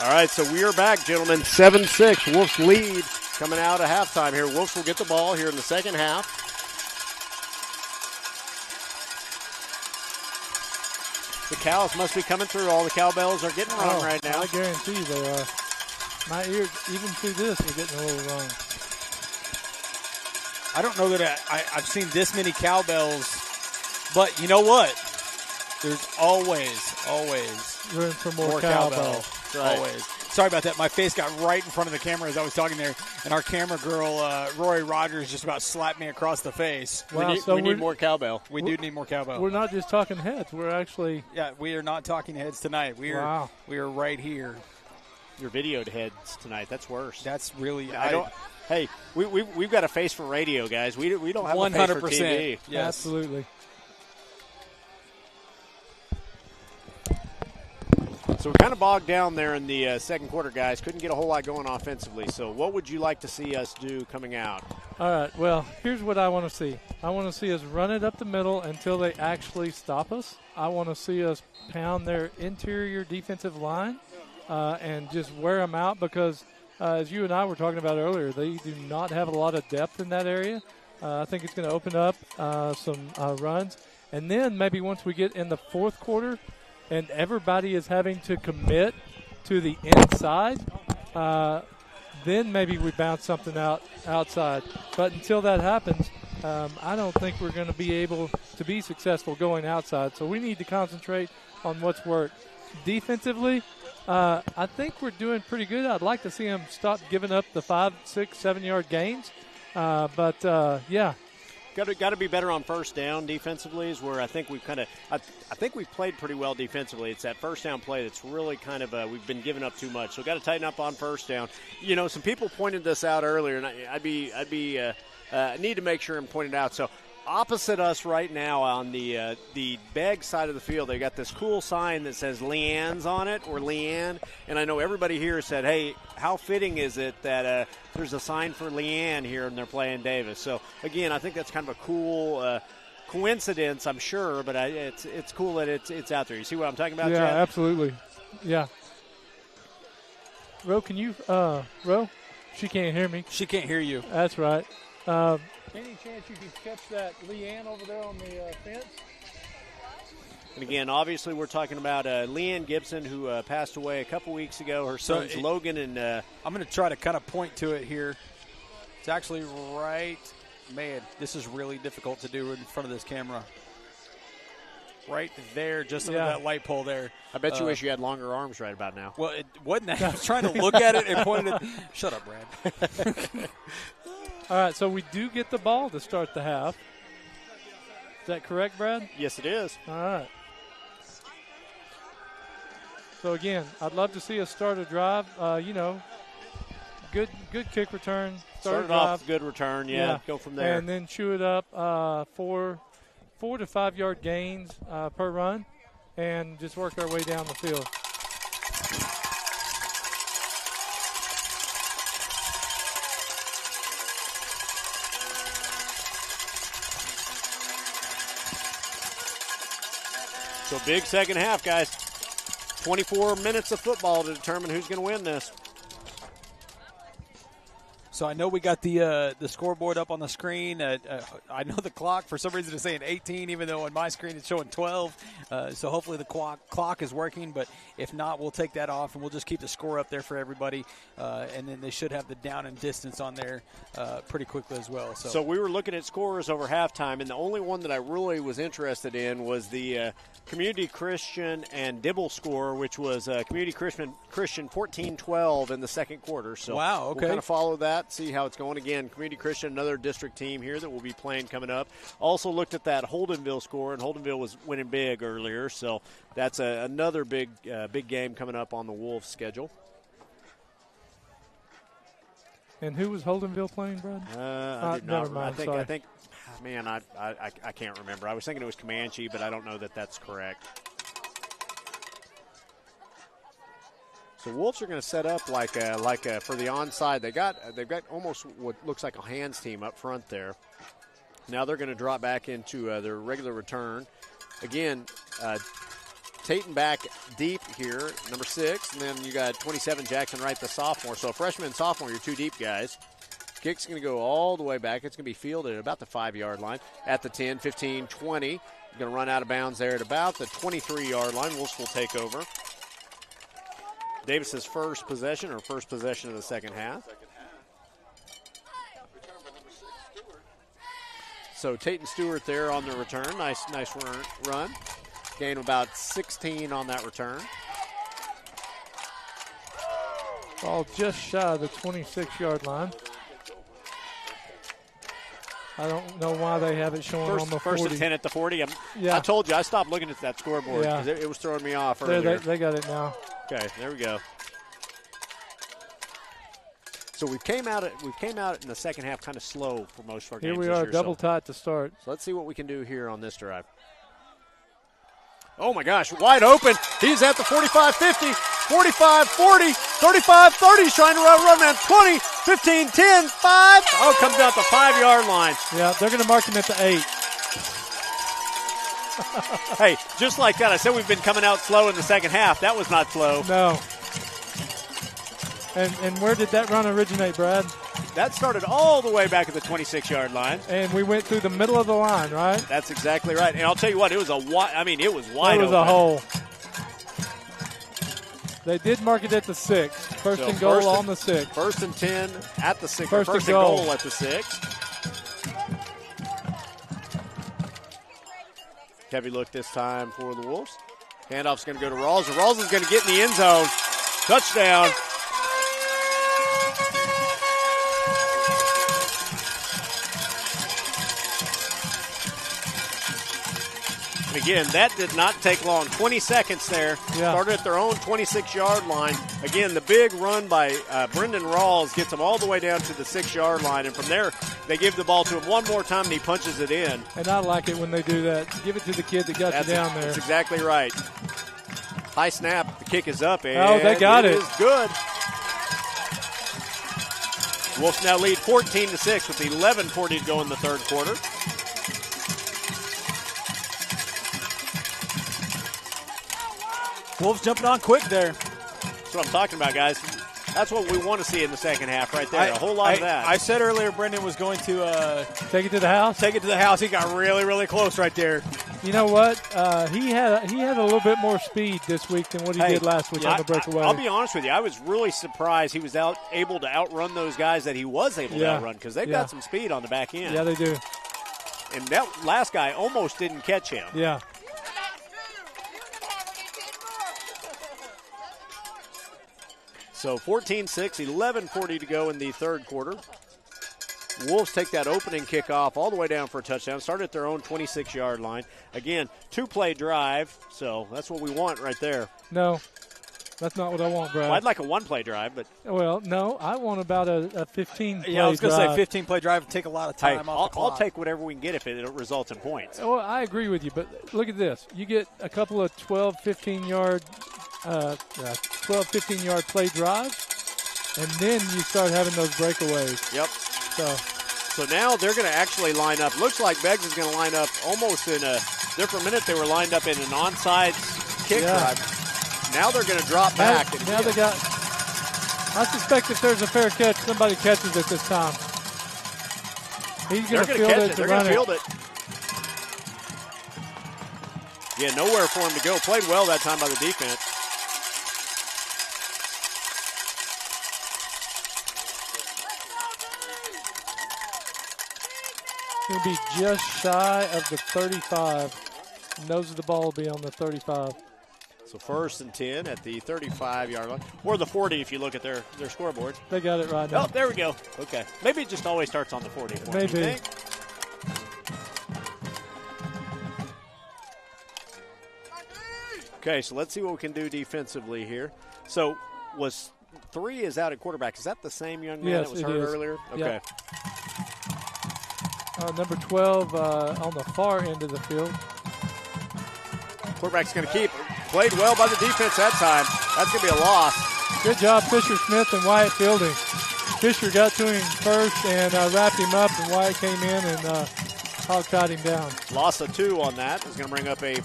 All right, so we are back, gentlemen. 7-6. Wolves lead coming out of halftime here. Wolves will get the ball here in the second half. The cows must be coming through. All the cowbells are getting rung right now. I guarantee you they are. My ears, even through this, are getting a little wrong. I don't know that I've seen this many cowbells, but you know what? There's always room for more cowbell. Right. Always. Sorry about that. My face got right in front of the camera as I was talking there, and our camera girl, Rory Rogers, just about slapped me across the face. Wow, we need more cowbell. We do need more cowbell. We're not just talking heads. We're actually... Yeah, we are not talking heads tonight. We are right here. You're videoed heads tonight. That's worse. That's really... Hey, we've got a face for radio, guys. We don't have 100%. A face for TV. Yes. Absolutely. So we're kind of bogged down there in the second quarter, guys. Couldn't get a whole lot going offensively. So what would you like to see us do coming out? All right, well, here's what I want to see. I want to see us run it up the middle until they actually stop us. I want to see us pound their interior defensive line and just wear them out because, as you and I were talking about earlier, they do not have a lot of depth in that area. I think it's going to open up some runs. And then maybe once we get in the fourth quarter – and everybody is having to commit to the inside, then maybe we bounce something outside. But until that happens, I don't think we're going to be able to be successful going outside. So we need to concentrate on what's worked. Defensively, I think we're doing pretty good. I'd like to see them stop giving up the 5, 6, 7-yard gains. Yeah. Got to be better on first down defensively is where I think we've I think we've played pretty well defensively. It's that first down play that's really kind of we've been giving up too much. So got to tighten up on first down. You know, some people pointed this out earlier, and I'd need to make sure I'm pointed out. So opposite us right now on the Begg side of the field, they got this cool sign that says Leanne's on it, or Leanne. And I know everybody here said, hey, how fitting is it that there's a sign for Leanne here and they're playing Davis. So, again, I think that's kind of a cool coincidence, I'm sure, but it's cool that it's out there. You see what I'm talking about, Yeah, Chad? Absolutely. Yeah. Ro, can you Ro? She can't hear me. She can't hear you. That's right. Any chance you could catch that Leanne over there on the fence? And again, obviously, we're talking about Leanne Gibson, who passed away a couple weeks ago. Her sons, Logan and I'm going to try to kind of point to it here. It's actually right. Man, this is really difficult to do in front of this camera. Right there, just under that light pole there. I bet you wish you had longer arms right about now. Well, it wasn't that. I was trying to look at it and point it. Shut up, Brad. All right, so we do get the ball to start the half. Is that correct, Brad? Yes, it is. All right. So, again, I'd love to see us start a drive. Good kick return. Started off good return, go from there. And then chew it up 4 to 5 yard gains per run and just work our way down the field. So big second half, guys. 24 minutes of football to determine who's going to win this. So I know we got the scoreboard up on the screen. I know the clock, for some reason, is saying 18, even though on my screen it's showing 12. So hopefully the clock is working. But if not, we'll take that off, and we'll just keep the score up there for everybody. And then they should have the down and distance on there pretty quickly as well. So we were looking at scores over halftime, and the only one that I really was interested in was the Community Christian and Dibble score, which was Community Christian 14-12 in the second quarter. So wow, okay. We'll kind of follow that, see how it's going. Again, Community Christian, another district team here that will be playing coming up. Also looked at that Holdenville score, and Holdenville was winning big earlier. So that's another big game coming up on the Wolves schedule. And who was Holdenville playing, Brad? I did not. Never mind, I think. Man, I can't remember. I was thinking it was Comanche, but I don't know that that's correct. So Wolves are going to set up like for the onside. They've got almost what looks like a hands team up front there. Now they're going to drop back into their regular return. Again, Tatum back deep here, number 6. And then you got 27, Jackson Wright, the sophomore. So freshman and sophomore, you're 2 deep guys. Kick's going to go all the way back. It's going to be fielded at about the 5-yard line at the 10, 15, 20. You're going to run out of bounds there at about the 23-yard line. Wolves will take over. Davis's first possession of the second half. So Tatum Stewart there on the return. Nice run. Gain about 16 on that return. Ball just shy of the 26-yard line. I don't know why they have it showing on the 40. First and 10 at the 40. I told you, I stopped looking at that scoreboard because it was throwing me off earlier. They got it now. Okay, there we go. So we came out in the second half kind of slow for most of our games. Here we are, double tight to start. So let's see what we can do here on this drive. Oh my gosh, wide open. He's at the 45-50, 45-40, 35-30. He's trying to run around 20, 15, 10, 5. Oh, comes out the 5-yard line. Yeah, they're going to mark him at the 8. Hey, just like that, I said we've been coming out slow in the second half. That was not slow. No. And where did that run originate, Brad? That started all the way back at the 26-yard line. And we went through the middle of the line, right? That's exactly right. And I'll tell you what, it was wide open. It was a hole. They did mark it at the 6. First and goal on the 6. First and 10 at the 6. First and goal at the 6. Heavy look this time for the Wolves. Handoff's going to go to Rawls, and Rawls is going to get in the end zone. Touchdown. Again, that did not take long. 20 seconds there. Yeah. Started at their own 26-yard line. Again, the big run by Brendan Rawls gets them all the way down to the 6-yard line. And from there, they give the ball to him one more time, and he punches it in. And I like it when they do that. Give it to the kid that got you down there. That's exactly right. High snap. The kick is up. And they got it. It is good. Wolves now lead 14-6 with 11:40 to go in the third quarter. Wolves jumping on quick there. That's what I'm talking about, guys. That's what we want to see in the second half right there. A whole lot of that. I said earlier Brendan was going to take it to the house. Take it to the house. He got really, really close right there. You know what? He had a little bit more speed this week than what he did last week on the breakaway. I'll be honest with you. I was really surprised he was able to outrun those guys that he was able to outrun because they've got some speed on the back end. Yeah, they do. And that last guy almost didn't catch him. Yeah. So 14-6, 11:40 to go in the third quarter. Wolves take that opening kickoff all the way down for a touchdown. Started at their own 26-yard line. Again, 2-play drive, so that's what we want right there. No, that's not what I want, Brad. Well, I'd like a 1-play drive, but well, no, I want about a 15-play drive. Yeah, I was going to say 15-play drive would take a lot of time off the clock. I'll take whatever we can get if it results in points. Well, I agree with you, but look at this. You get a couple of 12, 15-yard 15-yard play drives, and then you start having those breakaways. Yep. So now they're going to actually line up. Looks like Beggs is going to line up almost in a different minute. They were lined up in an onside kick drive. Now they're going to drop back. Now they got. I suspect if there's a fair catch, somebody catches it this time. He's going to field it. They're going to field it. Yeah, nowhere for him to go. Played well that time by the defense. He'll be just shy of the 35. Nose of the ball will be on the 35. So first and 10 at the 35-yard line. Or the 40 if you look at their scoreboard. They got it right now. Oh, there we go. Okay. Maybe it just always starts on the 40. Maybe. Okay, so let's see what we can do defensively here. So 3 is out at quarterback. Is that the same young man that was hurt earlier? Okay. Yep. Number 12 on the far end of the field. Quarterback's going to keep. Played well by the defense that time. That's going to be a loss. Good job, Fisher Smith and Wyatt fielding. Fisher got to him first and wrapped him up, and Wyatt came in and hog-tied him down. Loss of 2 on that is going to bring up a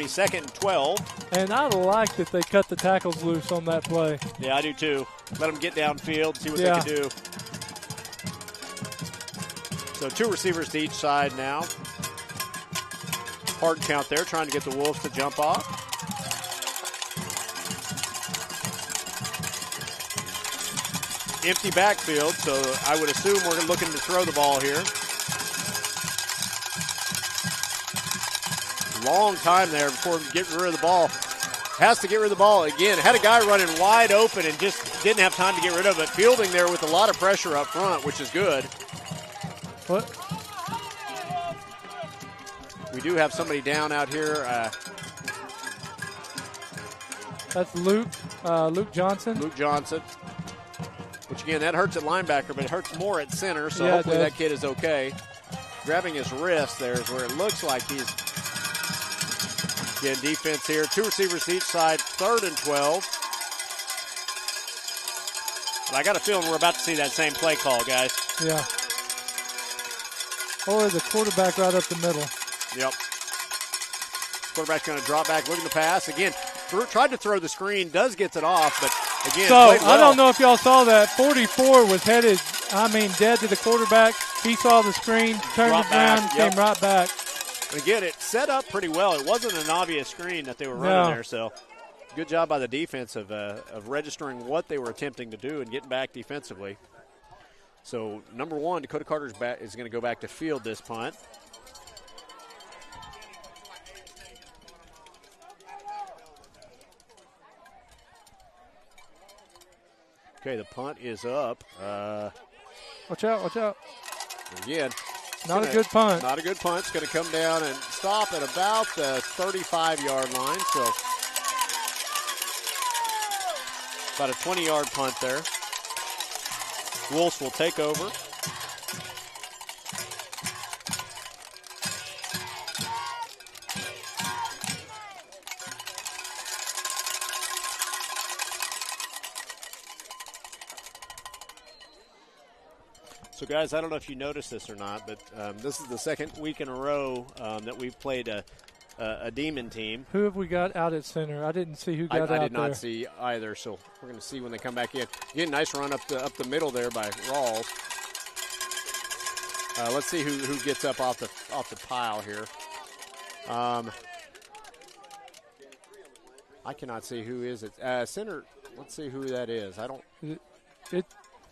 second and 12. And I like that they cut the tackles loose on that play. Yeah, I do too. Let them get downfield, see what they can do. So 2 receivers to each side now. Hard count there, trying to get the Wolves to jump off. Empty backfield, so I would assume we're looking to throw the ball here. Long time there before getting rid of the ball. Has to get rid of the ball again. Had a guy running wide open and just didn't have time to get rid of it. Fielding there with a lot of pressure up front, which is good. What? We do have somebody down out here. That's Luke Johnson. Luke Johnson. Which, again, that hurts at linebacker, but it hurts more at center, so hopefully that kid is okay. Grabbing his wrist there is where it looks like he's, again, defense here. 2 receivers each side, 3rd and 12. But I got a feeling we're about to see that same play call, guys. Yeah. Or the quarterback right up the middle. Yep. Quarterback's going to drop back, looking to pass. Again, tried to throw the screen, does get it off, but again, so played well. I don't know if y'all saw that. 44 was headed, dead to the quarterback. He saw the screen, turned it around, came right back. Again, it set up pretty well. It wasn't an obvious screen that they were running there, so good job by the defense of registering what they were attempting to do and getting back defensively. So, number 1, Dakota Carter's is going to go back to field this punt. Okay, the punt is up. Watch out. Again, not a good punt. Not a good punt. It's going to come down and stop at about the 35-yard line. So about a 20-yard punt there. Wolves will take over. So, guys, I don't know if you noticed this or not, but this is the second week in a row that we've played a Demon team. Who have we got out at center? I didn't see who got out there. I did not see either, so we're going to see when they come back in. Again, nice run up the middle there by Rawls. Let's see who gets up off the pile here. I cannot see who is it. Center, let's see who that is. I don't –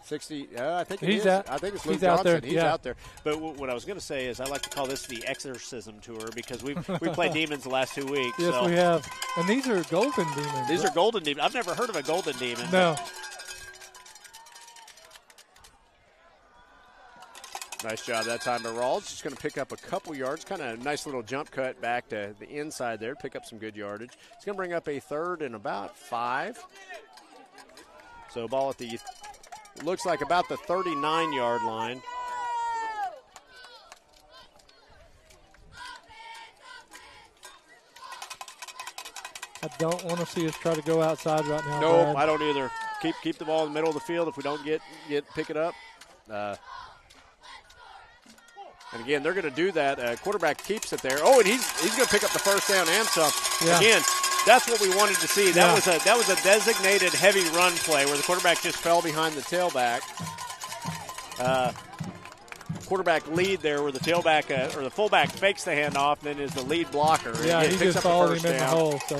60. I think he's is. out. I think it's Luke he's out Johnson. there. He's out there. But what I was going to say is I like to call this the exorcism tour because we played demons the last 2 weeks. Yes, so. we have. And these are golden demons. These are golden demons. I've never heard of a golden demon. No. Nice job that time by Rawls. Just going to pick up a couple yards. Kind of a nice little jump cut back to the inside there. Pick up some good yardage. It's going to bring up a 3rd and about 5. So ball at the looks like about the 39-yard line. I don't want to see us try to go outside right now. No, Brad. I don't either. Keep the ball in the middle of the field. If we don't pick it up. And again, they're going to do that. Quarterback keeps it there. Oh, and he's going to pick up the first down and some. Yeah. Again, that's what we wanted to see. That was a designated heavy run play where the quarterback just fell behind the tailback. Quarterback lead there where the tailback or the fullback fakes the handoff, and then is the lead blocker. Yeah, he just followed him in the hole. So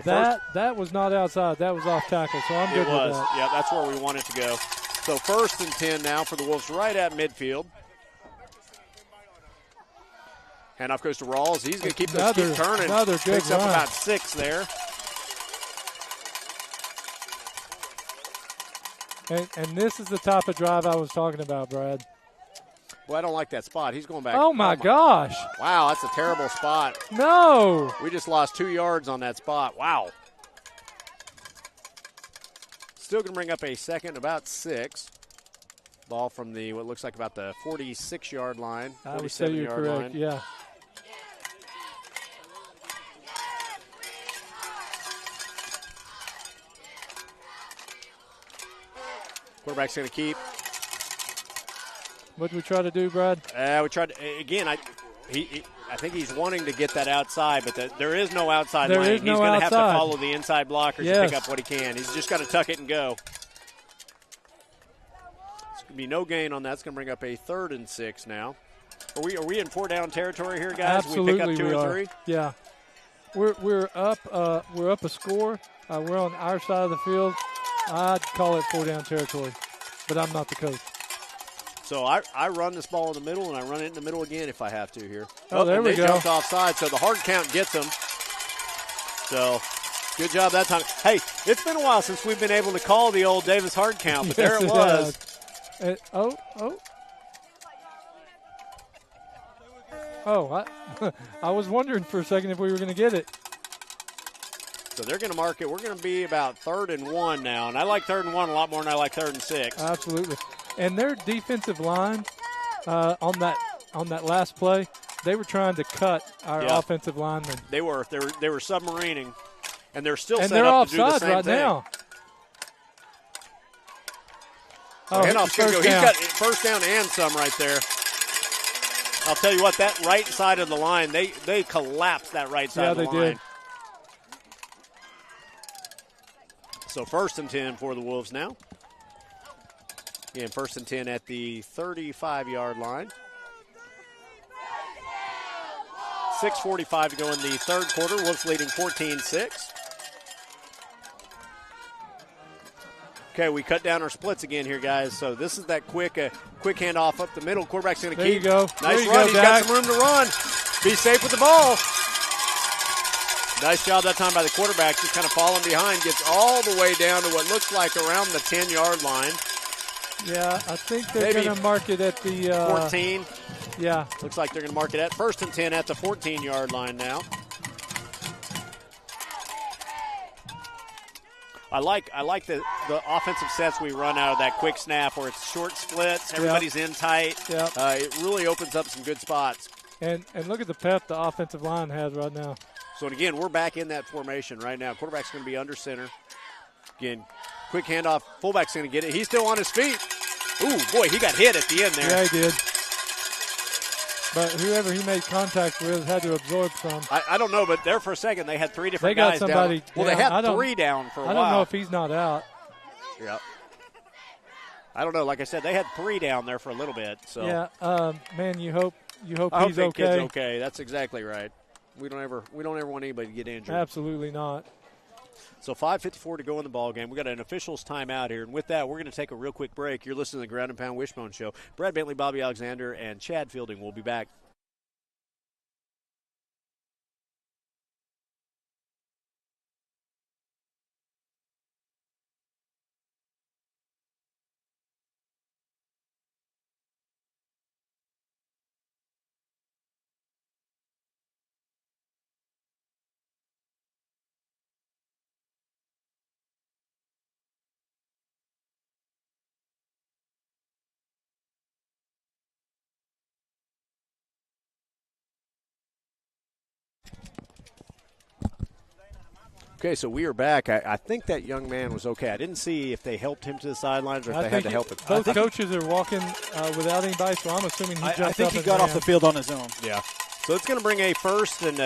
that was not outside. That was off tackle. So I'm good with that. Yeah, that's where we want it to go. So 1st and 10 now for the Wolves right at midfield. Handoff goes to Rawls. He's going to keep turning. Another good Picks run. up about 6 there. And this is the type of drive I was talking about, Brad. Well, I don't like that spot. He's going back. Oh, my gosh. Wow, that's a terrible spot. No. We just lost 2 yards on that spot. Wow. Still going to bring up a 2nd, about 6. Ball from what looks like about the 46-yard line. I would say you're correct, yeah. Quarterback's going to keep. What did we try to do, Brad? We tried to, again. I think he's wanting to get that outside, but there is no outside lane. He's going to have to follow the inside blockers to pick up what he can. He's just got to tuck it and go. It's going to be no gain on that. It's going to bring up a 3rd and 6 now. Are we in 4-down territory here, guys? Absolutely, we pick up 2 or 3. Yeah, we're up a score. We're on our side of the field. I'd call it 4-down territory, but I'm not the coach. So I run this ball in the middle, and I run it in the middle again if I have to here. Oh, there we go. They jumped offside, so the hard count gets them. So good job that time. Hey, it's been a while since we've been able to call the old Davis hard count, but there it was. I was wondering for a second if we were going to get it. So they're going to mark it. We're going to be about 3rd and 1 now, and I like 3rd and 1 a lot more than I like 3rd and 6. Absolutely. And their defensive line on that last play, they were trying to cut our offensive linemen. They were submarining, and they're still and set they're up to do the offside same right thing. Now. Handoff's going to go. He's got first down and some right there. I'll tell you what, that right side of the line, they collapsed that right side of the line. Yeah, they did. So 1st and 10 for the Wolves now. Again, 1st and 10 at the 35-yard line. 6:45 to go in the 3rd quarter. Wolves leading 14-6. Okay, we cut down our splits again here, guys. So this is that quick handoff up the middle. Quarterback's going to keep. There you go. Nice run. He's got some room to run. Be safe with the ball. Nice job that time by the quarterback. Just kind of falling behind. Gets all the way down to what looks like around the 10-yard line. Yeah, I think they're going to mark it at the 14. Yeah. Looks like they're going to mark it at 1st and 10 at the 14-yard line now. I like the offensive sets we run out of that quick snap where it's short splits, everybody's in tight. Yep. It really opens up some good spots. And look at the pep the offensive line has right now. So, again, we're back in that formation right now. Quarterback's going to be under center. Again, quick handoff. Fullback's going to get it. He's still on his feet. Ooh, boy, he got hit at the end there. Yeah, he did. But whoever he made contact with had to absorb some. I don't know, but there for a second they had 3 different guys somebody down. Well, they had 3 down for a while. I don't know if he's not out. Yep. I don't know. Like I said, they had 3 down there for a little bit. So yeah, man, you hope he's okay. Kid's okay. That's exactly right. We don't ever want anybody to get injured. Absolutely not. So 5:54 to go in the ball game. We got an officials timeout here, and with that, we're going to take a real quick break. You're listening to the Ground and Pound Wishbone Show. Brad Bentley, Bobby Alexander, and Chad Fielding will be back. Okay, so we are back. I think that young man was okay. I didn't see if they helped him to the sidelines or if they had to help him. Both coaches are walking without anybody, so I'm assuming he jumped up. I think he got off the field on his own. Yeah. So it's going to bring a first and 10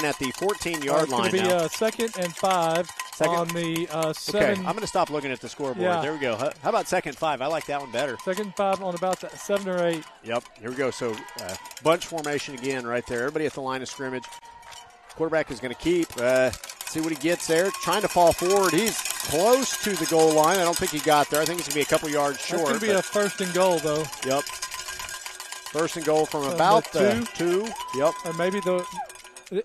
at the 14-yard line. It's going to be 2nd and 5 on the 7. Okay, I'm going to stop looking at the scoreboard. Yeah. There we go. How about 2nd and 5? I like that one better. 2nd and 5 on about 7 or 8. Yep, here we go. So bunch formation again right there. Everybody at the line of scrimmage. Quarterback is going to keep. See what he gets there. Trying to fall forward. He's close to the goal line. I don't think he got there. I think it's going to be a couple yards short. It's going to be a 1st and goal, though. Yep. 1st and goal from about the 2. Yep. Or maybe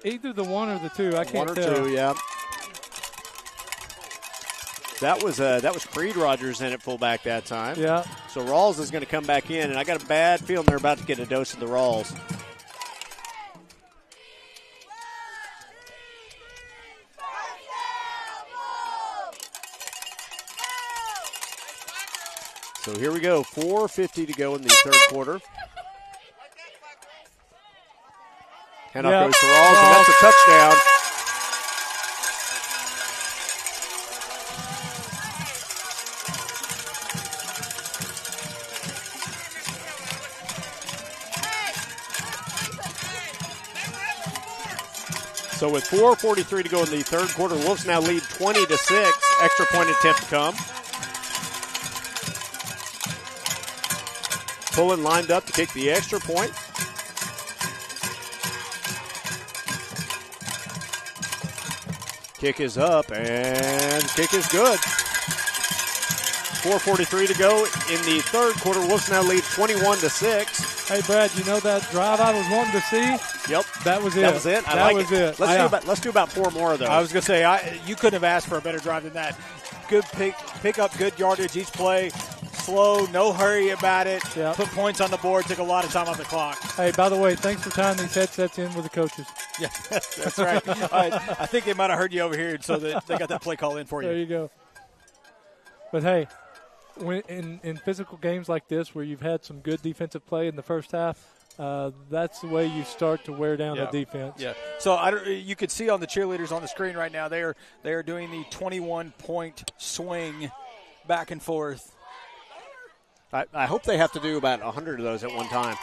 either the 1 or the 2. I can't tell. 1 or 2, yeah. That was Creed Rogers in at fullback that time. Yeah. So Rawls is going to come back in, and I got a bad feeling they're about to get a dose of the Rawls. So here we go, 4:50 to go in the 3rd quarter. Handoff goes to Rawls, and that's a touchdown. So with 4:43 to go in the third quarter, Wolves now lead 20-6. Extra point attempt to come. Pullen lined up to kick the extra point. Kick is up, and kick is good. 4:43 to go in the third quarter. Wolves now lead 21-6. Hey, Brad, you know that drive I was wanting to see? Yep. That was it. That was it? That was it. Let's do about 4 more of those. I was going to say, you couldn't have asked for a better drive than that. Good pick up, good yardage each play. Slow, no hurry about it. Yep. Put points on the board, took a lot of time off the clock. Hey, by the way, thanks for tying these headsets in with the coaches. Yeah, that's right. I think they might have heard you over here, so they got that play call in for you. There you go. But, hey, when in physical games like this where you've had some good defensive play in the first half, that's the way you start to wear down the defense. Yeah. So you could see on the cheerleaders on the screen right now, they are doing the 21-point swing back and forth. I hope they have to do about 100 of those at one time.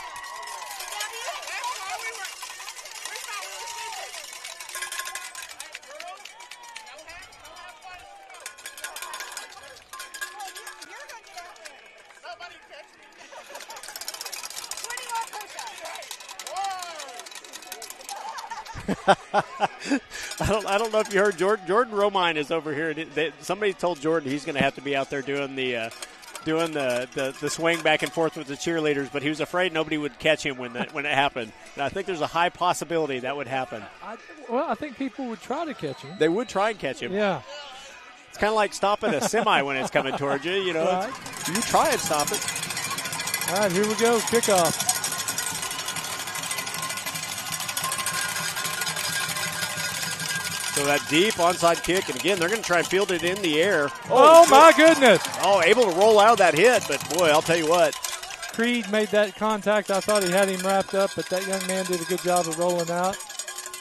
I don't know if you heard Jordan Romine is over here. Somebody told Jordan he's going to have to be out there doing the swing back and forth with the cheerleaders, but he was afraid nobody would catch him when it happened. And I think there's a high possibility that would happen. I think people would try to catch him. They would try and catch him. Yeah. It's kind of like stopping a semi when it's coming towards you. You know, right. You try and stop it. All right, here we go. Kickoff. So that deep onside kick, and again, they're going to try and field it in the air. Oh my goodness. Oh, able to roll out of that hit, but boy, I'll tell you what. Creed made that contact. I thought he had him wrapped up, but that young man did a good job of rolling out.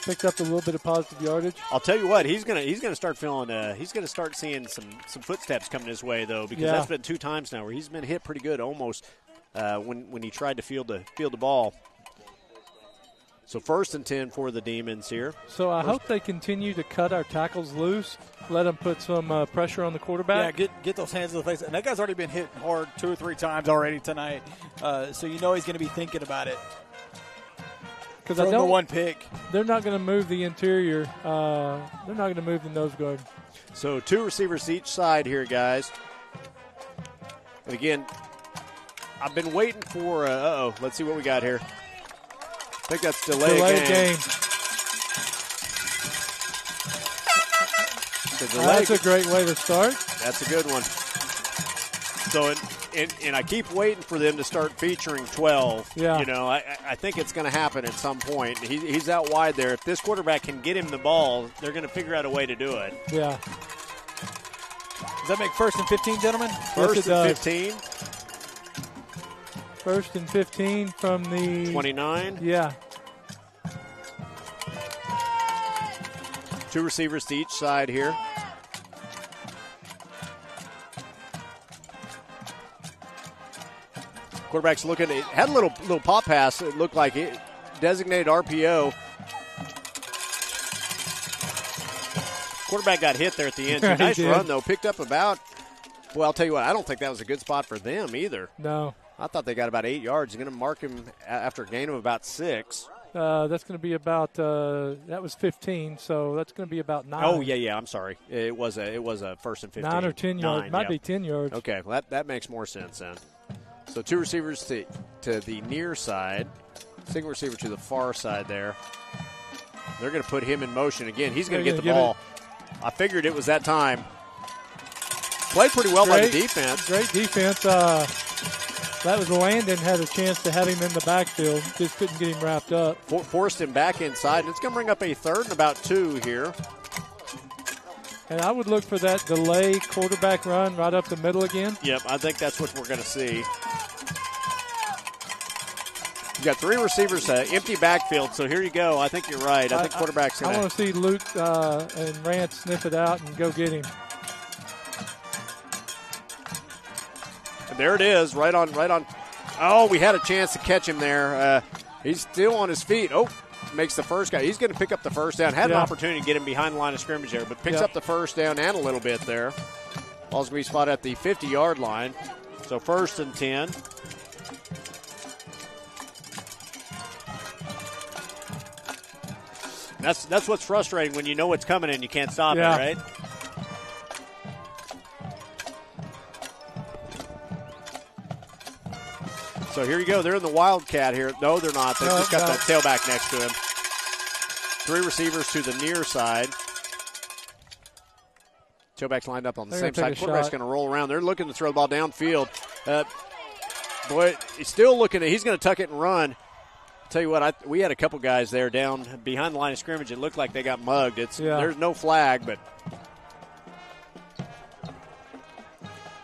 Picked up a little bit of positive yardage. I'll tell you what, he's gonna start feeling. He's gonna start seeing some footsteps coming his way though, because that's been 2 times now where he's been hit pretty good almost when he tried to field the ball. So 1st and 10 for the Demons here. So I hope they continue to cut our tackles loose, let them put some pressure on the quarterback. Yeah, get those hands in the face. And that guy's already been hit hard 2 or 3 times already tonight. So you know he's going to be thinking about it. Because I know one pick. They're not going to move the interior. They're not going to move the nose guard. So 2 receivers each side here, guys. And again, I've been waiting for. Let's see what we got here. I think that's delay game. That's a great way to start. That's a good one. So, and I keep waiting for them to start featuring 12. Yeah. You know, I think it's going to happen at some point. He's out wide there. If this quarterback can get him the ball, they're going to figure out a way to do it. Yeah. Does that make 1st and 15, gentlemen? First and 15. 1st and 15 from the 29. Yeah. 2 receivers to each side here. Quarterback's looking. It had a little pop pass. It looked like it designated RPO. Quarterback got hit there at the end. So nice run though. Picked up about. Well, I'll tell you what. I don't think that was a good spot for them either. No. I thought they got about 8 yards. They're going to mark him after a gain of about 6. That's going to be about that was 15, so that's going to be about 9. Oh yeah. I'm sorry. It was a 1st and 15. 9 or 10 yards. Might be 10 yards. Okay, well, that makes more sense then. So 2 receivers to the near side, single receiver to the far side there. They're going to put him in motion again. He's going to get the ball. I figured it was that time. Played pretty well by the defense. Great defense. That was Landon had a chance to have him in the backfield. Just couldn't get him wrapped up. Forced him back inside. And it's going to bring up a 3rd and about 2 here. And I would look for that delay quarterback run right up the middle again. Yep, I think that's what we're going to see. You got 3 receivers, empty backfield. So here you go. I think you're right. I think quarterback's going to. I want to see Luke and Rance sniff it out and go get him. And there it is, right on. Oh, we had a chance to catch him there. He's still on his feet. Oh, makes the first guy. He's going to pick up the first down. Had an opportunity to get him behind the line of scrimmage there, but picks up the first down and a little bit there. Ball's going to be spotted at the 50-yard line. So 1st and 10. That's what's frustrating when you know what's coming and you can't stop it, right? So here you go. They're in the Wildcat here. No, they're not. They've just got that tailback next to him. 3 receivers to the near side. Tailback's lined up on the same side. Quarterback's going to roll around. They're looking to throw the ball downfield. Boy, he's still looking. He's going to tuck it and run. Tell you what, we had a couple guys there down behind the line of scrimmage. It looked like they got mugged. There's no flag, but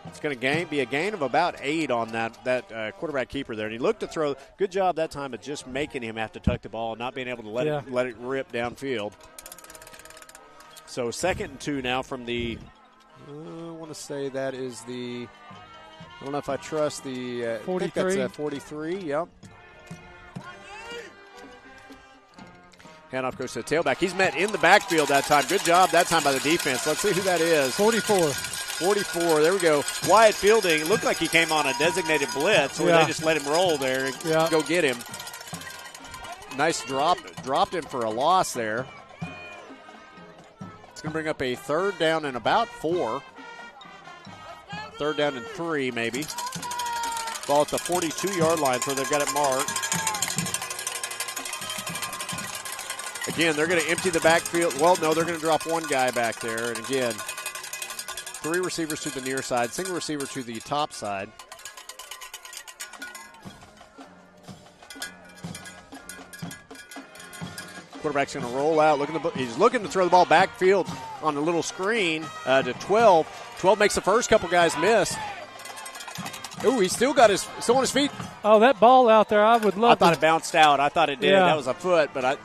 it's going to be a gain of about 8 on that quarterback keeper there. And he looked to throw. Good job that time of just making him have to tuck the ball and not being able to let it rip downfield. So 2nd and 2 now from the. I want to say that is the. I don't know if I trust the. 43. I think that's 43. Yep. Handoff goes to the tailback. He's met in the backfield that time. Good job that time by the defense. Let's see who that is. 44. There we go. Wyatt Fielding. It looked like he came on a designated blitz where they just let him roll there and go get him. Nice drop. Dropped him for a loss there. It's going to bring up a 3rd down and about 4. 3rd down and 3 maybe. Ball at the 42-yard line where they've got it marked. Again, they're going to empty the backfield. Well, no, they're going to drop one guy back there. And again, 3 receivers to the near side, single receiver to the top side. Quarterback's going to roll out. He's looking to throw the ball backfield on the little screen to 12. 12 makes the first couple guys miss. Ooh, he's still on his feet. Oh, that ball out there, I would love. I thought it bounced out. I thought it did. That was a foot, but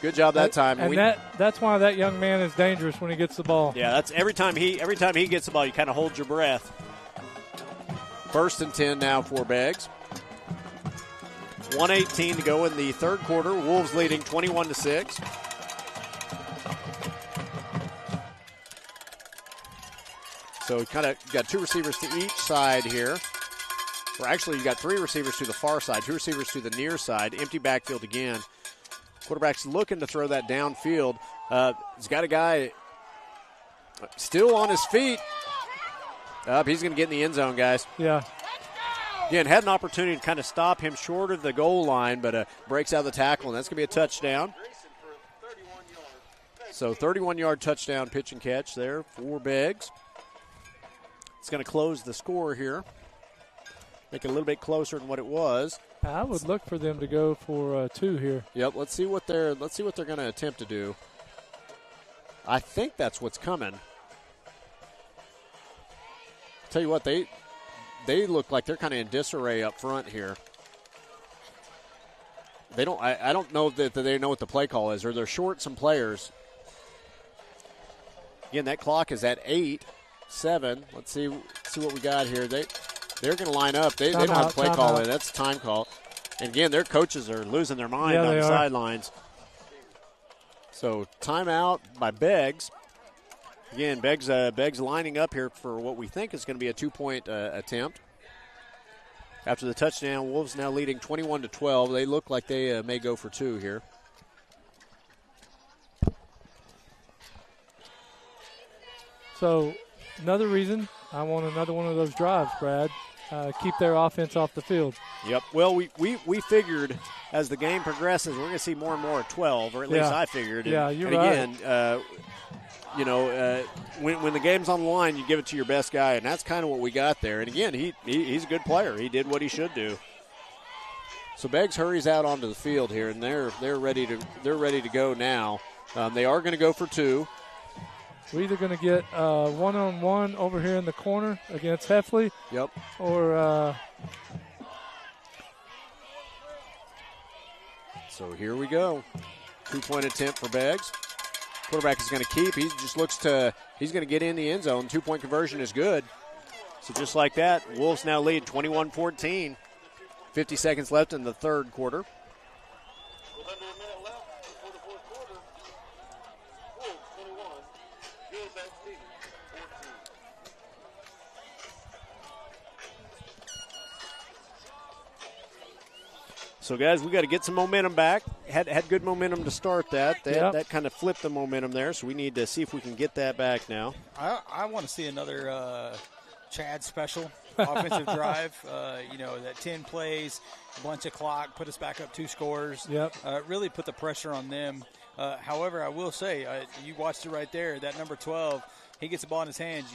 good job that time. And that's why that young man is dangerous when he gets the ball. Yeah, that's every time he gets the ball, you kind of hold your breath. 1st and 10 now for Beggs. 1:18 to go in the 3rd quarter. Wolves leading 21-6. So kind of got 2 receivers to each side here. Or actually, you got 3 receivers to the far side, 2 receivers to the near side. Empty backfield again. Quarterback's looking to throw that downfield. He's got a guy still on his feet. He's going to get in the end zone, guys. Yeah. Again, had an opportunity to kind of stop him short of the goal line, but breaks out of the tackle, and that's going to be a touchdown. So 31-yard touchdown pitch and catch there for Beggs. It's going to close the score here. Make it a little bit closer than what it was. I would look for them to go for 2 here. Yep, let's see what they're going to attempt to do. I think that's what's coming. Tell you what, they look like they're kind of in disarray up front here. They don't. I don't know that they know what the play call is, or they're short some players. Again, that clock is at 8:07. Let's see what we got here. They're going to line up. They don't have a play call in. That's a time call. And again, their coaches are losing their mind on the sidelines. So timeout by Beggs. Again, Beggs lining up here for what we think is going to be a 2-point attempt. After the touchdown, Wolves now leading 21-12. They look like they may go for 2 here. So another reason I want another one of those drives, Brad. Keep their offense off the field. Yep. Well, we figured as the game progresses, we're going to see more and more at 12, or at least I figured. Yeah, you're right. And again, when the game's on the line, you give it to your best guy, and that's kind of what we got there. And again, he's a good player. He did what he should do. So Beggs hurries out onto the field here, and they're ready to go now. They are going to go for 2. We're either going to get one-on-one over here in the corner against Heffley. Yep. Or so here we go. 2-point attempt for Beggs. Quarterback is going to keep. He's going to get in the end zone. 2-point conversion is good. So just like that, Wolves now lead 21-14. 50 seconds left in the 3rd quarter. With under a minute So, guys, we got to get some momentum back. Had good momentum to start that. That kind of flipped the momentum there, so we need to see if we can get that back now. I want to see another Chad special offensive drive. That 10 plays, a bunch of clock, put us back up 2 scores. Yep. Really put the pressure on them. However, I will say, you watched it right there, that number 12, he gets the ball in his hands.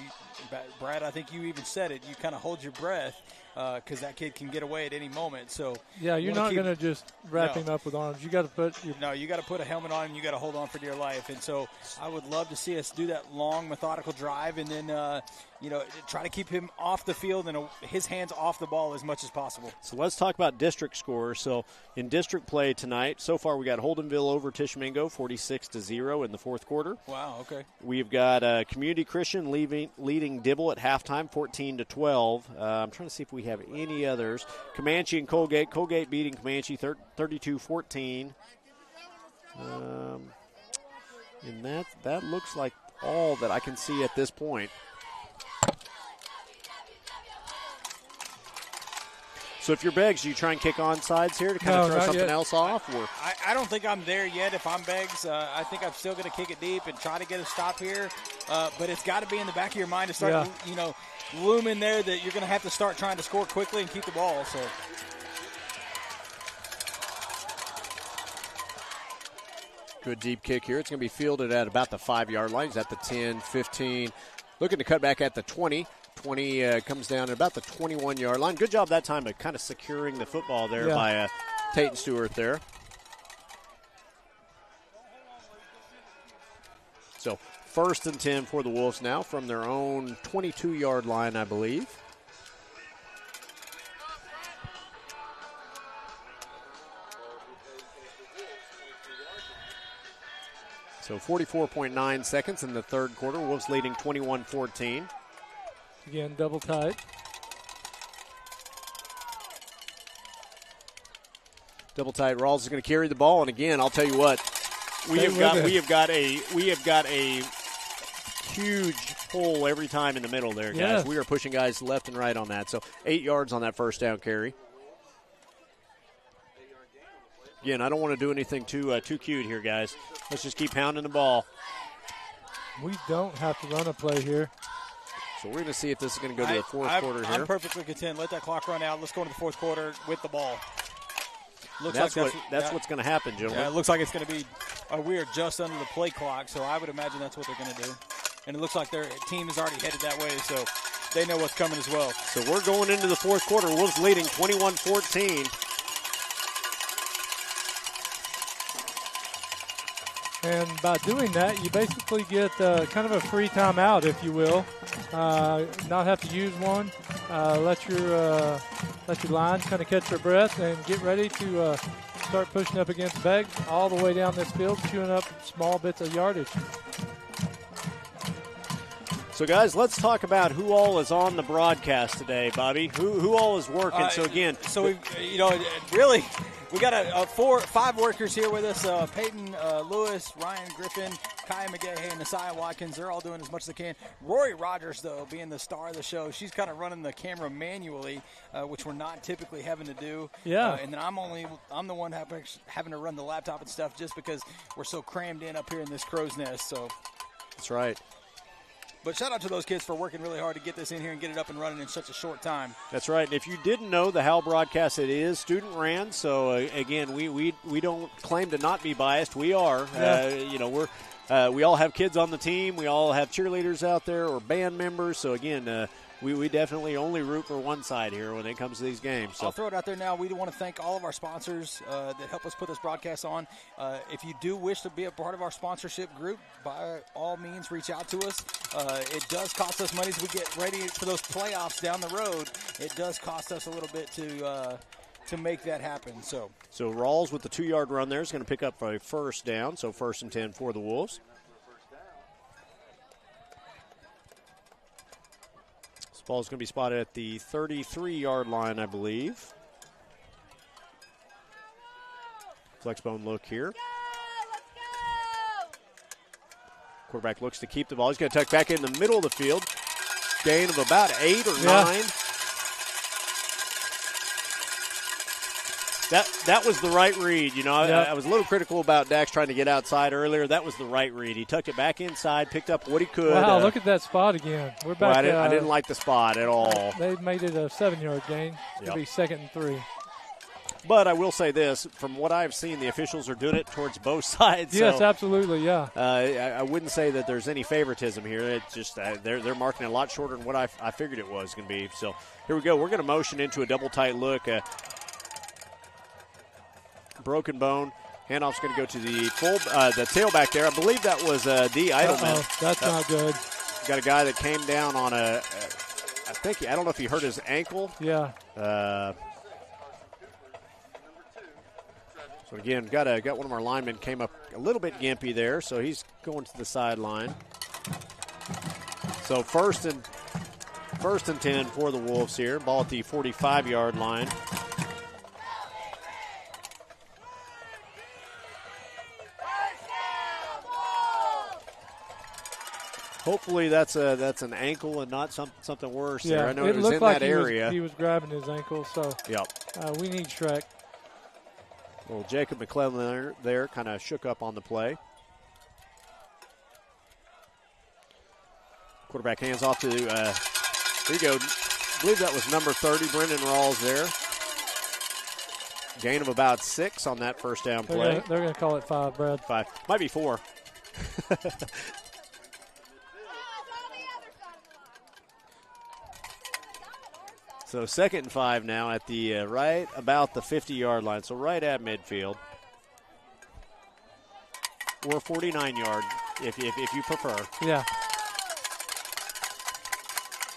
Brad, I think you even said it. You kind of hold your breath because that kid can get away at any moment. So yeah, you're not going to just wrap him up with arms. You got to put you got to put a helmet on and you got to hold on for dear life. And so I would love to see us do that long, methodical drive and then try to keep him off the field and his hands off the ball as much as possible. So let's talk about district scores. So in district play tonight, so far we got Holdenville over Tishomingo 46-0 in the fourth quarter. Wow, okay. We've got Community Christian leading Dibble at halftime 14-12. I'm trying to see if we have any others. Comanche and Colgate. Colgate beating Comanche 32-14. And that looks like all that I can see at this point. So if you're Beggs, do you try and kick on sides here to kind of throw something else off? Or? I don't think I'm there yet if I'm Beggs. I think I'm still going to kick it deep and try to get a stop here. But it's got to be in the back of your mind to start, looming there that you're going to have to start trying to score quickly and keep the ball. So. Good deep kick here. It's going to be fielded at about the 5-yard line. He's at the 10, 15. Looking to cut back at the 20. 20 comes down at about the 21-yard line. Good job that time of kind of securing the football there by Tate Stewart there. So 1st and 10 for the Wolves now from their own 22-yard line, I believe. So 44.9 seconds in the third quarter. Wolves leading 21-14. Again, double tight. Double tight. Rawls is going to carry the ball, and again, I'll tell you what, we have got a huge hole every time in the middle there, guys. Yeah. We are pushing guys left and right on that. So 8 yards on that first down carry. Again, I don't want to do anything too cute here, guys. Let's just keep pounding the ball. We don't have to run a play here. So we're going to see if this is going to go to the fourth quarter here. I'm perfectly content. Let that clock run out. Let's go into the fourth quarter with the ball. That's what's going to happen, gentlemen. Yeah, it looks like it's going to be we are just under the play clock, so I would imagine that's what they're going to do. And it looks like their team is already headed that way, so they know what's coming as well. So we're going into the fourth quarter. Wolves leading 21-14. And by doing that, you basically get kind of a free timeout, if you will. Not have to use one. Let your line kind of catch their breath and get ready to start pushing up against Beggs all the way down this field, chewing up small bits of yardage. So, guys, let's talk about who all is on the broadcast today, Bobby. Who all is working? Really, we got 5 workers here with us. Peyton Lewis, Ryan Griffin, Kai McGahey, and Nasiah Watkins. They're all doing as much as they can. Rory Rogers, though, being the star of the show, she's kind of running the camera manually, which we're not typically having to do. Yeah. And then I'm the one having to run the laptop and stuff just because we're so crammed in up here in this crow's nest. So that's right. But shout out to those kids for working really hard to get this in here and get it up and running in such a short time. That's right. And if you didn't know, the HAL broadcast, it is student ran. So again, we don't claim to not be biased. We are. Yeah. We all have kids on the team. We all have cheerleaders out there or band members. So again, we definitely only root for one side here when it comes to these games. So. I'll throw it out there now. We want to thank all of our sponsors that help us put this broadcast on. If you do wish to be a part of our sponsorship group, by all means, reach out to us. It does cost us money as we get ready for those playoffs down the road. It does cost us a little bit to make that happen. So Rawls with the 2-yard run there is going to pick up a first down. So 1st and 10 for the Wolves. This ball is going to be spotted at the 33-yard line, I believe. Flexbone look here. Quarterback looks to keep the ball. He's going to tuck back in the middle of the field. Gain of about 8 or 9. That was the right read. You know, I was a little critical about Dax trying to get outside earlier. That was the right read. He tucked it back inside, picked up what he could. Wow, look at that spot again. We're back. Well, I didn't like the spot at all. They made it a 7-yard gain. It's going to be 2nd and 3. But I will say this, from what I've seen, the officials are doing it towards both sides. Yes, so, absolutely, yeah. I wouldn't say that there's any favoritism here. It's just they're marking it a lot shorter than what I figured it was going to be. So here we go. We're going to motion into a double tight look. Broken bone. Handoff's going to go to the tailback there. I believe that was D. Eidelman. That's not good. Got a guy that came down on I don't know if he hurt his ankle. Yeah. So again, got one of our linemen came up a little bit gimpy there, so he's going to the sideline. So first and 10 for the Wolves here. Ball at the 45-yard line. Hopefully that's an ankle and not something worse there. I know it was in that area. He was grabbing his ankle, so yep. We need Shrek. Well, Jacob McClellan there kind of shook up on the play. Quarterback hands off to, there you go. I believe that was number 30, Brendan Rawls there. Gain of about 6 on that first down play. They're going to call it 5, Brad. 5. Might be 4. So 2nd and 5 now at the right about the 50-yard line, so right at midfield. Or 49-yard if you prefer. Yeah.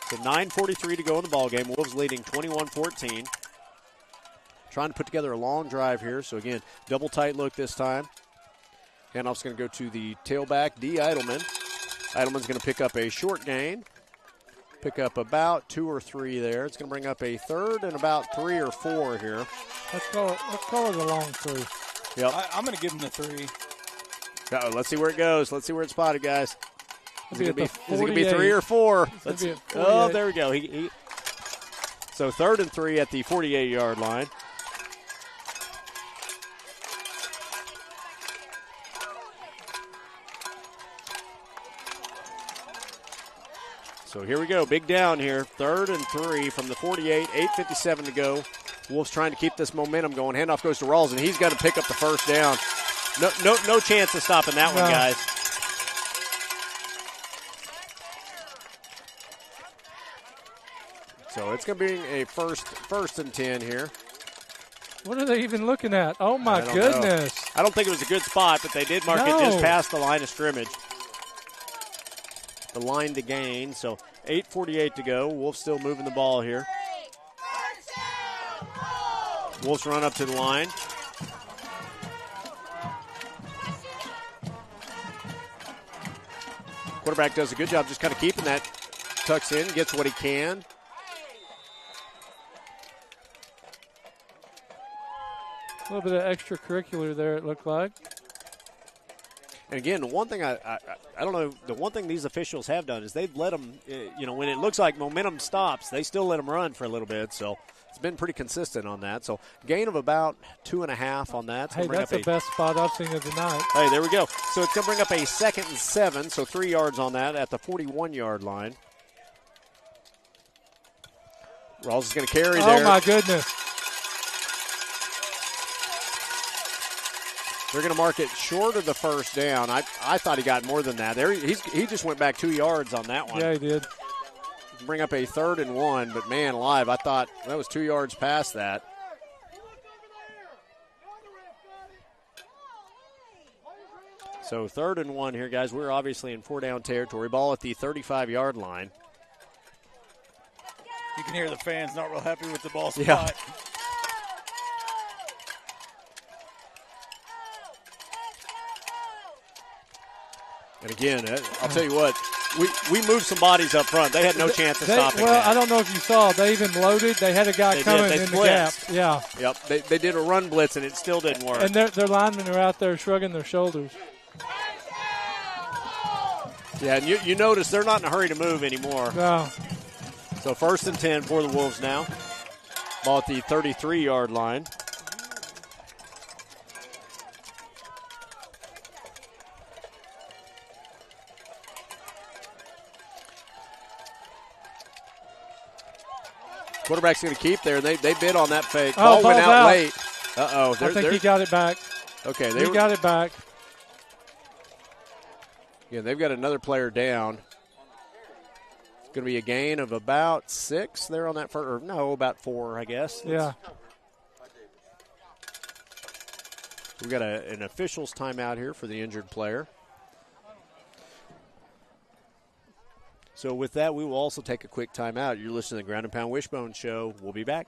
So 9:43 to go in the ballgame. Wolves leading 21-14. Trying to put together a long drive here. So again, double tight look this time. Handoff's going to go to the tailback, D. Eidelman. Eidelman's going to pick up a short gain. Pick up about 2 or 3 there. It's going to bring up a 3rd and about 3 or 4 here. Let's call it a long 3. Yep. I'm going to give him the 3. Let's see where it goes. Let's see where it's spotted, guys. Is it going to be 3 or 4? There we go. So 3rd and 3 at the 48-yard line. So here we go, big down here, 3rd and 3 from the 48, 8:57 to go. Wolves trying to keep this momentum going. Handoff goes to Rawls, and he's got to pick up the first down. No chance of stopping that one, guys. So it's going to be a first and 10 here. What are they even looking at? Oh, my goodness. I don't think it was a good spot, but they did mark it just past the line of scrimmage. The line to gain, so 8:48 to go. Wolves still moving the ball here. Wolves run up to the line. Quarterback does a good job just kind of keeping that, tucks in, gets what he can. A little bit of extracurricular there, it looked like. And again, the one thing I don't know, the one thing these officials have done is they've let them, when it looks like momentum stops, they still let them run for a little bit. So it's been pretty consistent on that. So gain of about 2.5 on that. Hey, that's the best spot I've seen of the night. Hey, there we go. So it's going to bring up a 2nd and 7, so 3 yards on that at the 41-yard line. Rawls is going to carry there. Oh, my goodness. They're going to mark it short of the first down. I thought he got more than that. There, he just went back 2 yards on that one. Yeah, he did. Bring up a 3rd and 1, but man alive, I thought that was 2 yards past that. So 3rd and 1 here, guys. We're obviously in 4-down territory. Ball at the 35-yard line. You can hear the fans not real happy with the ball spot. Yeah. And again, I'll tell you what, we moved some bodies up front. They had no chance of stopping that. I don't know if you saw. They even loaded. They had a guy coming in the gap. Yeah. Yep. They did a run blitz, and it still didn't work. And their linemen are out there shrugging their shoulders. Yeah, and you notice they're not in a hurry to move anymore. No. So 1st and 10 for the Wolves now. Ball at the 33-yard line. Quarterback's going to keep there. They bid on that fake. Oh, ball went ball's out out. late. Uh-oh. I think he got it back. Okay. He got it back. Yeah, they've got another player down. It's going to be a gain of about 6 there on that first. Or no, about 4, I guess. Yeah. We've got an official's timeout here for the injured player. So with that, we will also take a quick timeout. You're listening to the Ground and Pound Wishbone Show. We'll be back.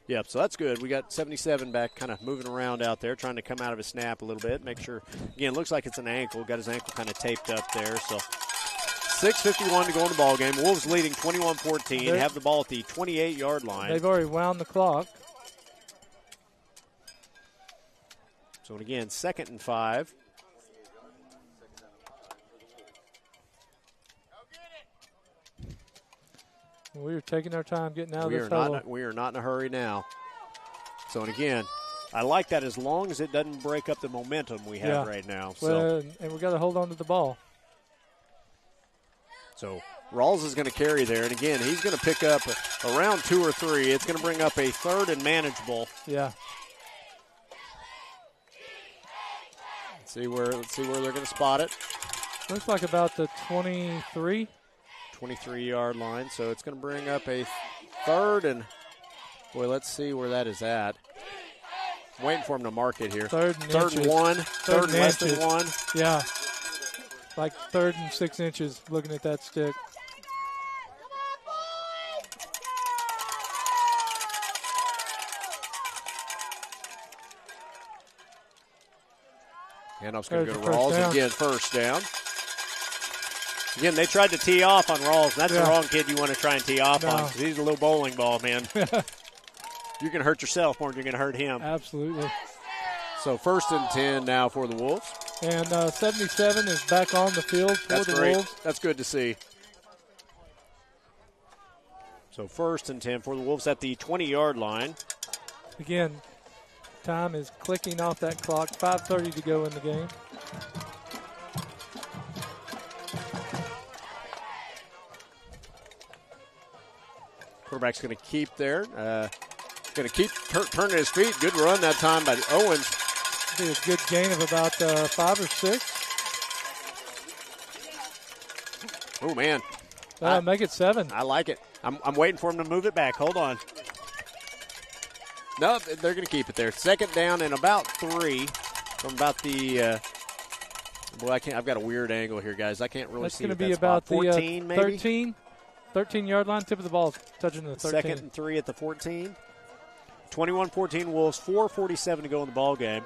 Yep, so that's good. We got 77 back kind of moving around out there, trying to come out of his snap a little bit, make sure, again, looks like it's an ankle. Got his ankle kind of taped up there. So 6:51 to go in the ball game. Wolves leading 21-14, have the ball at the 28-yard line. They've already wound the clock. So again, 2nd and 5. We are taking our time getting out of this huddle. We are not in a hurry now. So, and again, I like that as long as it doesn't break up the momentum we have right now. Well, and we got to hold on to the ball. So Rawls is going to carry there, and again, he's going to pick up around 2 or 3. It's going to bring up a 3rd and manageable. Yeah. Let's see where they're going to spot it. Looks like about the 23. 23-yard line, so it's going to bring up a 3rd and, boy, let's see where that is at. I'm waiting for him to mark it here. 3rd and 1. 3rd and less than 1. Yeah. Like 3rd and 6 inches looking at that stick. And I was going to go to Rawls again, first down. Again, they tried to tee off on Rawls. That's the wrong kid you want to try and tee off on because he's a little bowling ball, man. You're going to hurt yourself more than you're going to hurt him. Absolutely. So 1st and 10 now for the Wolves. And 77 is back on the field for the Wolves. That's good to see. So 1st and 10 for the Wolves at the 20-yard line. Again, time is clicking off that clock. 5:30 to go in the game. Quarterback's going to keep there. Going to keep turning his feet. Good run that time by Owens. Be a good gain of about 5 or 6. Oh, man. Make it 7. I like it. I'm waiting for him to move it back. Hold on. No, they're going to keep it there. 2nd down and about 3 from about the boy, I've got a weird angle here, guys. I can't really That's see. That's going to be about 14, the maybe? 13-yard line. Tip of the ball touching the 13. 2nd and 3 at the 14. 21-14 Wolves. 4:47 to go in the ball game.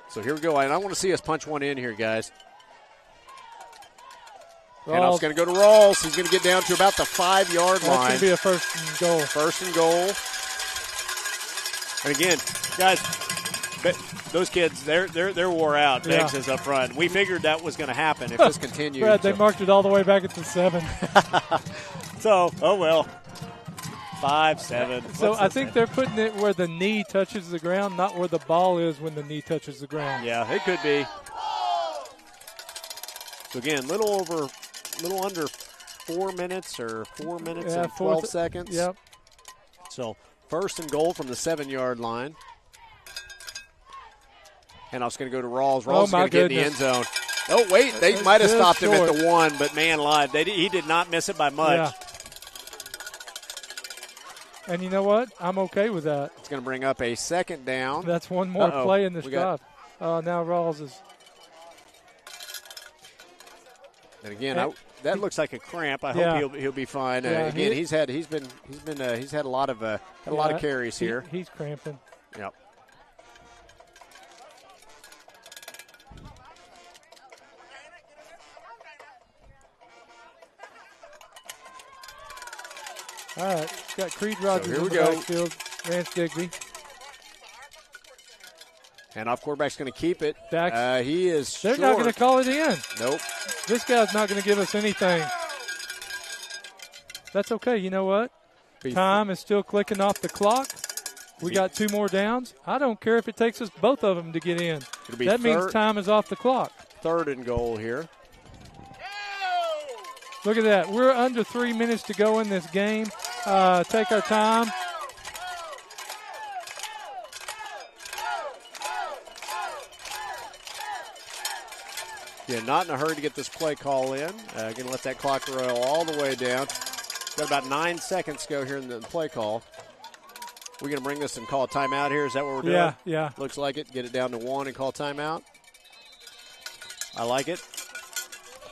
So here we go. And I want to see us punch one in here, guys. Handoff's going to go to Rawls. He's going to get down to about the 5-yard line. That's going to be a 1st and goal. 1st and goal. And again, guys, those kids, they're wore out. Beggs is up front. We figured that was going to happen if this continues. Brad, they marked it all the way back at the 7. So, oh well. 5, 7. So I think they're putting it where the knee touches the ground, not where the ball is when the knee touches the ground. Yeah, it could be. So again, little under 4 minutes or 4 minutes and 12 seconds. Yep. So 1st and goal from the 7-yard line. And I was going to go to Rawls. Rawls is going to get in the end zone. Oh, wait, they might have stopped him at the 1, but man alive, he did not miss it by much. Yeah. And you know what? I'm okay with that. It's going to bring up a 2nd down. That's one more play in this drive. Now Rawls is And again, that looks like a cramp. I Yeah. hope he'll be fine. Yeah, Again, he's had a lot of carries here. He's cramping. Yep. All right, got Creed Rogers here in we the go. backfield. Rance Digby. Handoff quarterback's going to keep it. Dax. He is They're short. not going to call it in. Nope. This guy's not going to give us anything. That's okay. You know what? Time is still clicking off the clock. We got 2 more downs. I don't care if it takes us both of them to get in. That means time is off the clock. 3rd and goal here. Look at that. We're under 3 minutes to go in this game. Take our time. Yeah, not in a hurry to get this play call in. Going to let that clock roll all the way down. Got about 9 seconds to go here in the play call. We're going to bring this and call a timeout here. Is that what we're doing? Yeah. Looks like it. Get it down to 1 and call timeout. I like it.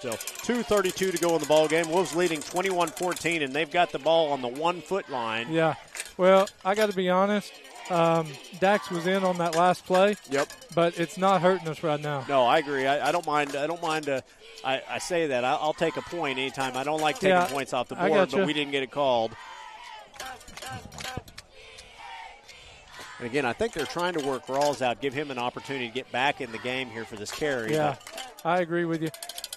So 2:32 to go in the ball game. Wolves leading 21-14, and they've got the ball on the 1-foot line. Yeah. Well, I got to be honest. Dax was in on that last play. Yep. But it's not hurting us right now. No, I agree. I don't mind. I say that. I'll take a point anytime. I don't like taking points off the board, but we didn't get it called. And again, I think they're trying to work Rawls out, give him an opportunity to get back in the game here for this carry. Yeah, I agree with you.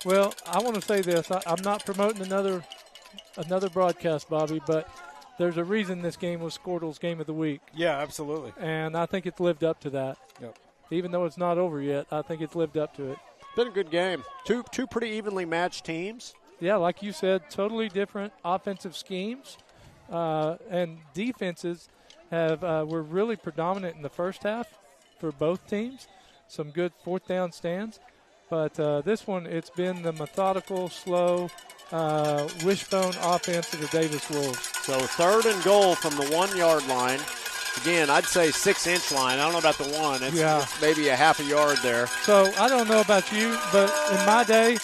Well, I want to say this. I'm not promoting another broadcast, Bobby, but there's a reason this game was Squirtle's Game of the Week. Yeah, absolutely. And I think it's lived up to that. Yep. Even though it's not over yet, I think it's lived up to it. Been a good game. Two pretty evenly matched teams. Yeah, like you said, totally different offensive schemes. And defenses were really predominant in the first half for both teams. Some good 4th down stands. But this one, it's been the methodical, slow, wishbone offense of the Davis Wolves. So 3rd and goal from the 1-yard line. Again, I'd say 6-inch line. I don't know about the 1. It's maybe a half a yard there. So I don't know about you, but in my day,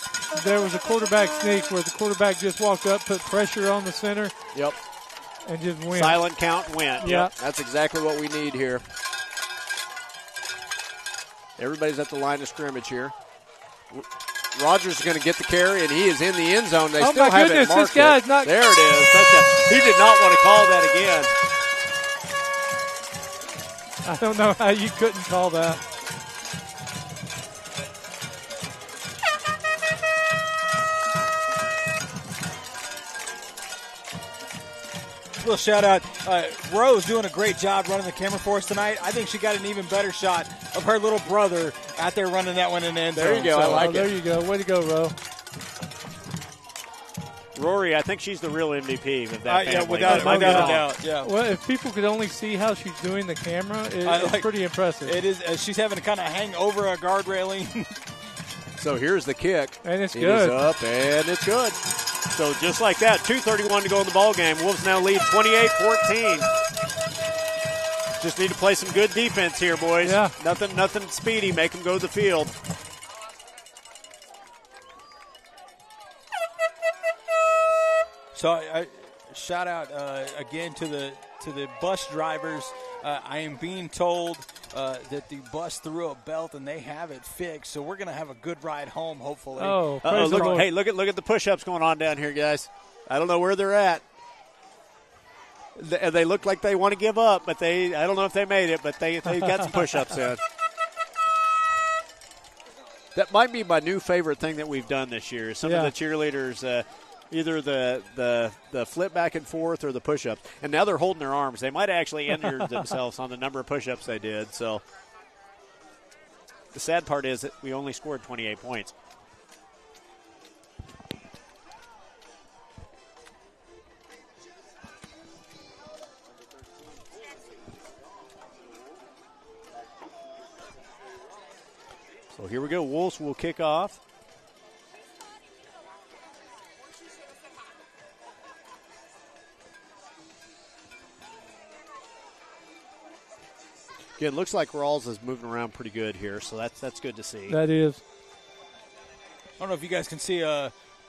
there was a quarterback sneak where the quarterback just walked up, put pressure on the center. Yep. And just went. Silent count went. Yeah. Yep. That's exactly what we need here. Everybody's at the line of scrimmage here. Rogers is going to get the carry, and he is in the end zone. They still haven't marked this guy's it. not. There it is. He did not want to call that again. I don't know how you couldn't call that. Little shout out. Rose doing a great job running the camera for us tonight. I think she got an even better shot of her little brother out there running that one in the end zone. There you go. I like it. There you go. Way to go, Ro. Rory, I think she's the real MVP of that family. Yeah, without a doubt. Yeah. Well, if people could only see how she's doing the camera, it's pretty impressive. It is. She's having to kind of hang over a guard railing. So here's the kick. And it's good. It is up, and it's good. So just like that, 2:31 to go in the ball game. Wolves now lead 28-14. Just need to play some good defense here, boys. Yeah. Nothing speedy. Make them go to the field. So I shout out again to the bus drivers. I am being told that the bus threw a belt and they have it fixed. So we're going to have a good ride home, hopefully. Oh, look at the push-ups going on down here, guys. I don't know where they're at. They look like they want to give up, but I don't know if they made it, but they got some push-ups in. That might be my new favorite thing that we've done this year. Some of the cheerleaders, either the flip back and forth or the push-ups. And now they're holding their arms. They might have actually injured themselves on the number of push-ups they did. So the sad part is that we only scored 28 points. So here we go. Wolves will kick off. Again, looks like Rawls is moving around pretty good here, so that's good to see. That is. I don't know if you guys can see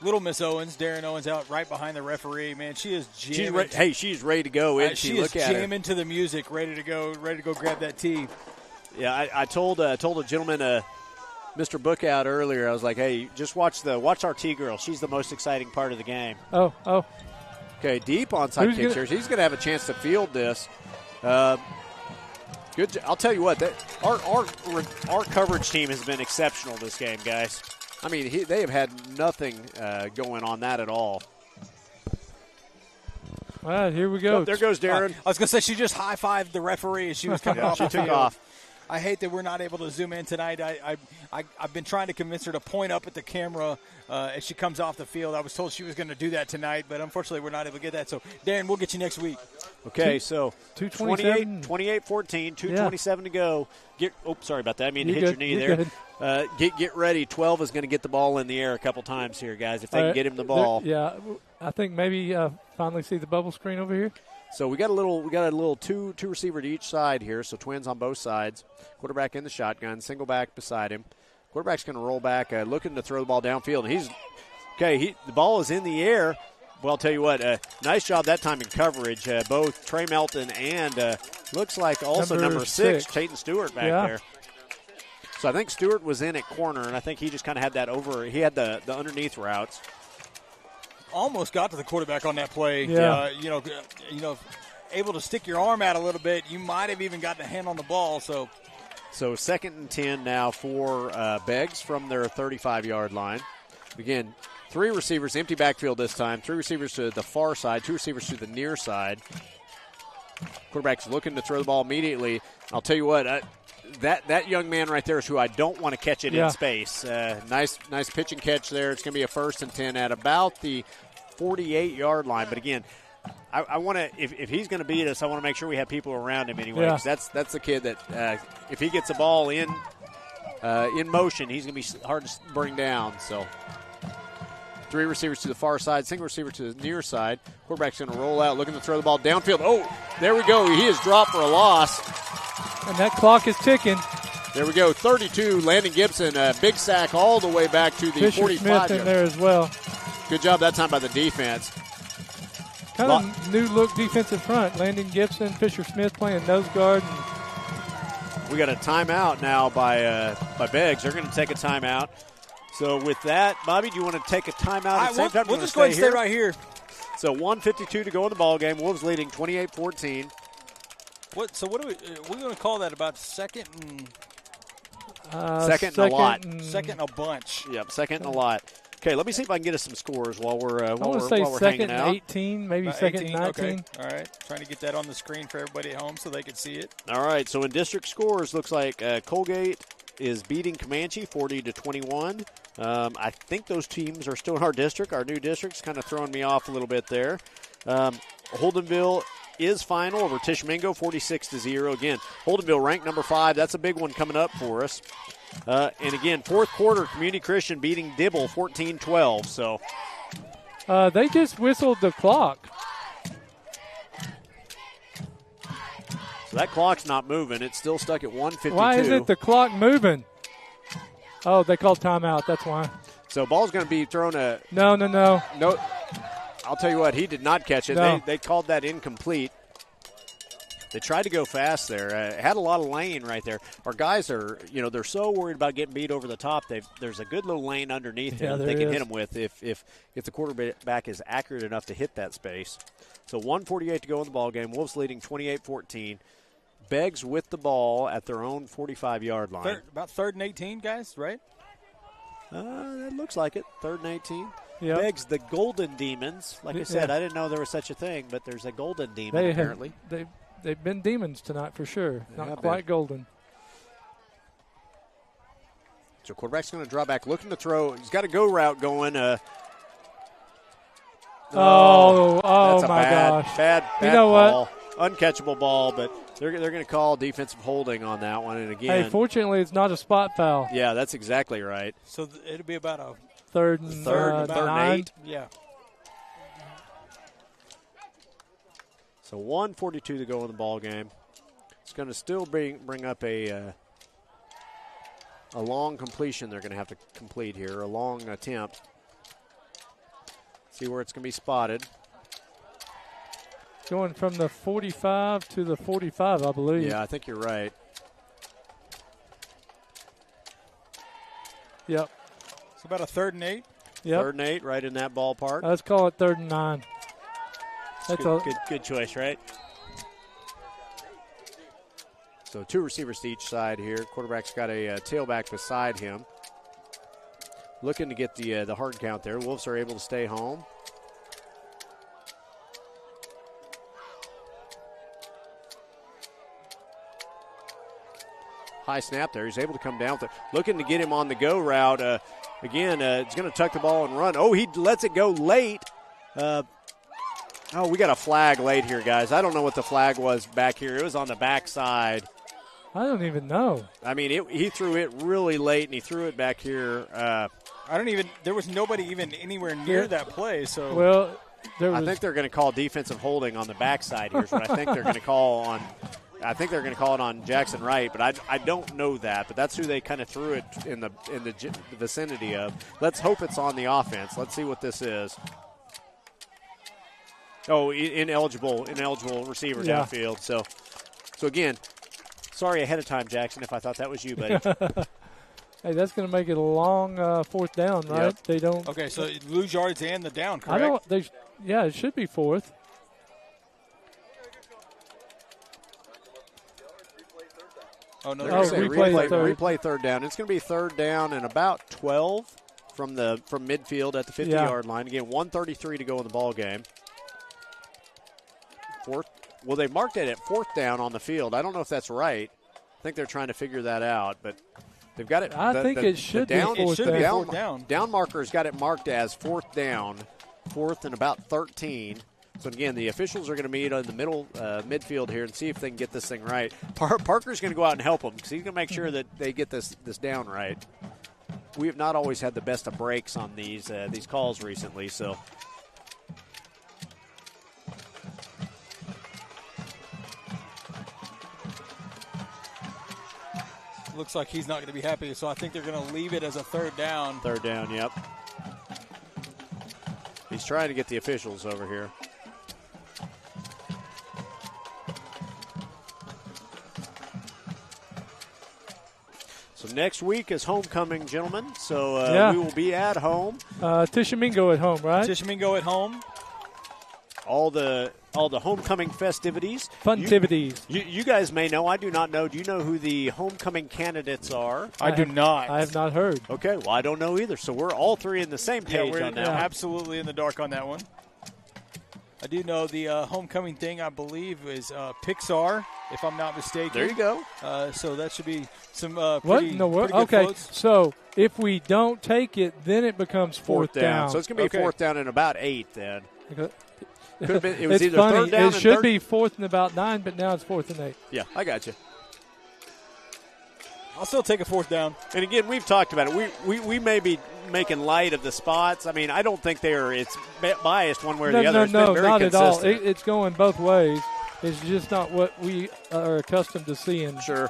Little Miss Owens, Darren Owens, out right behind the referee. Man, she is jamming. She's ready to go. Isn't she? She Look is at jamming to the music, ready to go grab that tee. Yeah, I told a gentleman, Mr. Bookout earlier. I was like, hey, just watch our tee girl. She's the most exciting part of the game. Oh. Okay, deep onside kick here. He's going to have a chance to field this. Good. I'll tell you what. Our coverage team has been exceptional this game, guys. I mean, they have had nothing going on that at all. All right, here we go. Oh, there goes Darren. I was going to say she just high-fived the referee as she was coming off. She took off. I hate that we're not able to zoom in tonight. I've been trying to convince her to point up at the camera as she comes off the field. I was told she was going to do that tonight, but unfortunately we're not able to get that. So, Darren, we'll get you next week. Okay, so 2:27. 28-14, 2:27 to go. Sorry about that. I mean, You're hit good. your knee You're there. Get ready. 12 is going to get the ball in the air a couple times here, guys, if they can get him the ball. Yeah, I think maybe finally see the bubble screen over here. So we got a little two receiver to each side here, so twins on both sides. Quarterback in the shotgun, single back beside him. Quarterback's going to roll back, looking to throw the ball downfield. And the ball is in the air. Well, I'll tell you what, nice job that time in coverage. Both Trey Melton and looks like also number 6, Tayton Stewart back there. So I think Stewart was in at corner, and I think he just kind of had that over. He had the underneath routes. Almost got to the quarterback on that play. Yeah. Able to stick your arm out a little bit. You might have even gotten a hand on the ball. So 2nd and 10 now for Beggs from their 35-yard line. Again, 3 receivers, empty backfield this time. 3 receivers to the far side, 2 receivers to the near side. Quarterback's looking to throw the ball immediately. I'll tell you what, that young man right there is who I don't want to catch it in space. Nice pitch and catch there. It's going to be a 1st and 10 at about the 48-yard line. But again, I want to if he's going to beat us, I want to make sure we have people around him anyway. Because that's the kid that if he gets the ball in motion, he's going to be hard to bring down. So 3 receivers to the far side, single receiver to the near side. Quarterback's going to roll out, looking to throw the ball downfield. Oh, there we go. He is dropped for a loss. And that clock is ticking. There we go. 32, Landon Gibson, big sack all the way back to the Fisher 45. Smith in there as well. Good job that time by the defense. Kind of new look defensive front. Landon Gibson, Fisher Smith playing nose guard. We got a timeout now by Beggs. They're going to take a timeout. So with that, Bobby, do you want to take a timeout at the same time? We'll just go ahead and stay right here. So 1:52 to go in the ball game. Wolves leading 28-14. What are we're going to call that about second and second and a lot. Second and a bunch. Yep, second and a lot. Okay, let me see if I can get us some scores while we're I want to say second hanging out. and 18, maybe about second 18? and 19. Okay. All right, trying to get that on the screen for everybody at home so they can see it. All right, so in district scores, looks like Colgate is beating Comanche 40-21. I think those teams are still in our district. Our new district's kind of throwing me off a little bit there. Holdenville is final over Tishomingo 46-0. Again, Holdenville ranked number 5. That's a big one coming up for us. And again, 4th quarter, Community Christian beating Dibble 14-12. So they just whistled the clock. So that clock's not moving. It's still stuck at 1:52. Why isn't the clock moving? Oh, they called timeout. That's why. So ball's going to be thrown No. I'll tell you what, he did not catch it. No. They called that incomplete. They tried to go fast there. Had a lot of lane right there. Our guys are, they're so worried about getting beat over the top. There's a good little lane underneath there that they can hit them with if the quarterback is accurate enough to hit that space. So 1:48 to go in the ball game. Wolves leading 28-14. Beggs with the ball at their own 45-yard line. About 3rd and 18, guys, right? That looks like it. 3rd and 18. Yep. Beggs, the Golden Demons. Like I said, I didn't know there was such a thing, but there's a Golden Demon apparently. They've been demons tonight for sure. Not quite golden. So quarterback's going to draw back, looking to throw. He's got a go route going. Oh that's my gosh. Bad you know ball. Uncatchable ball, but they're going to call defensive holding on that one. And again, hey, fortunately, it's not a spot foul. Yeah, that's exactly right. So it'll be about a 3rd and 8. Yeah. So 1:42 to go in the ball game. It's going to still bring up a long completion they're going to have to complete here, a long attempt. See where it's going to be spotted. Going from the 45 to the 45, I believe. Yeah, I think you're right. Yep. It's about a 3rd and 8. Yep. 3rd and 8, right in that ballpark. Let's call it 3rd and 9. That's Good choice, right? So 2 receivers to each side here. Quarterback's got a tailback beside him. Looking to get the hard count there. Wolves are able to stay home. High snap there. He's able to come down with it. Looking to get him on the go route. Again, he's going to tuck the ball and run. Oh, he lets it go late. We got a flag late here, guys. I don't know what the flag was back here. It was on the backside. I don't even know. I mean, he threw it really late, and he threw it back here. There was nobody even anywhere near that play. So well, I think they're going to call defensive holding on the backside. Here's what I think they're going to call on. I think they're going to call it on Jackson Wright, but I don't know that. But that's who they kind of threw it in the vicinity of. Let's hope it's on the offense. Let's see what this is. Oh, ineligible receiver downfield. So again, sorry ahead of time, Jackson, if I thought that was you, buddy. Hey, that's going to make it a long 4th down, right? Yep. They don't. Okay, so lose yards and the down, correct? It should be 4th. Oh, no. Replay 3rd down. It's going to be 3rd down and about 12 from midfield at the 50-yard line. Again, 1:33 to go in the ball game. Well, they marked it at 4th down on the field. I don't know if that's right. I think they're trying to figure that out, but they've got it. I think it should be 4th down. Down marker's got it marked as 4th down, 4th and about 13. So, again, the officials are going to meet in the midfield here and see if they can get this thing right. Parker's going to go out and help them because he's going to make sure that they get this down right. We have not always had the best of breaks on these calls recently, so. Looks like he's not going to be happy, so I think they're going to leave it as a 3rd down. 3rd down, yep. He's trying to get the officials over here. So next week is homecoming, gentlemen. So we will be at home. Tishomingo at home, right? Tishomingo at home. All the homecoming festivities. Funtivities. You guys may know. I do not know. Do you know who the homecoming candidates are? I do not. I have not heard. Okay, well, I don't know either. So we're all three in the same page on that. Absolutely in the dark on that one. I do know the homecoming thing, I believe, is Pixar, if I'm not mistaken. There you go. So that should be some pretty good floats. So if we don't take it, then it becomes 4th down. So it's going to be 4th down and about 8 then. Okay. Could have been, it was it's either funny. 3rd down it should be 4th and about 9, but now it's 4th and 8. Yeah, I got you. I'll still take a 4th down. And again, we've talked about it. We may be making light of the spots. I mean, I don't think it's biased one way or the other. No, not at all. It's going both ways. It's just not what we are accustomed to seeing. Sure.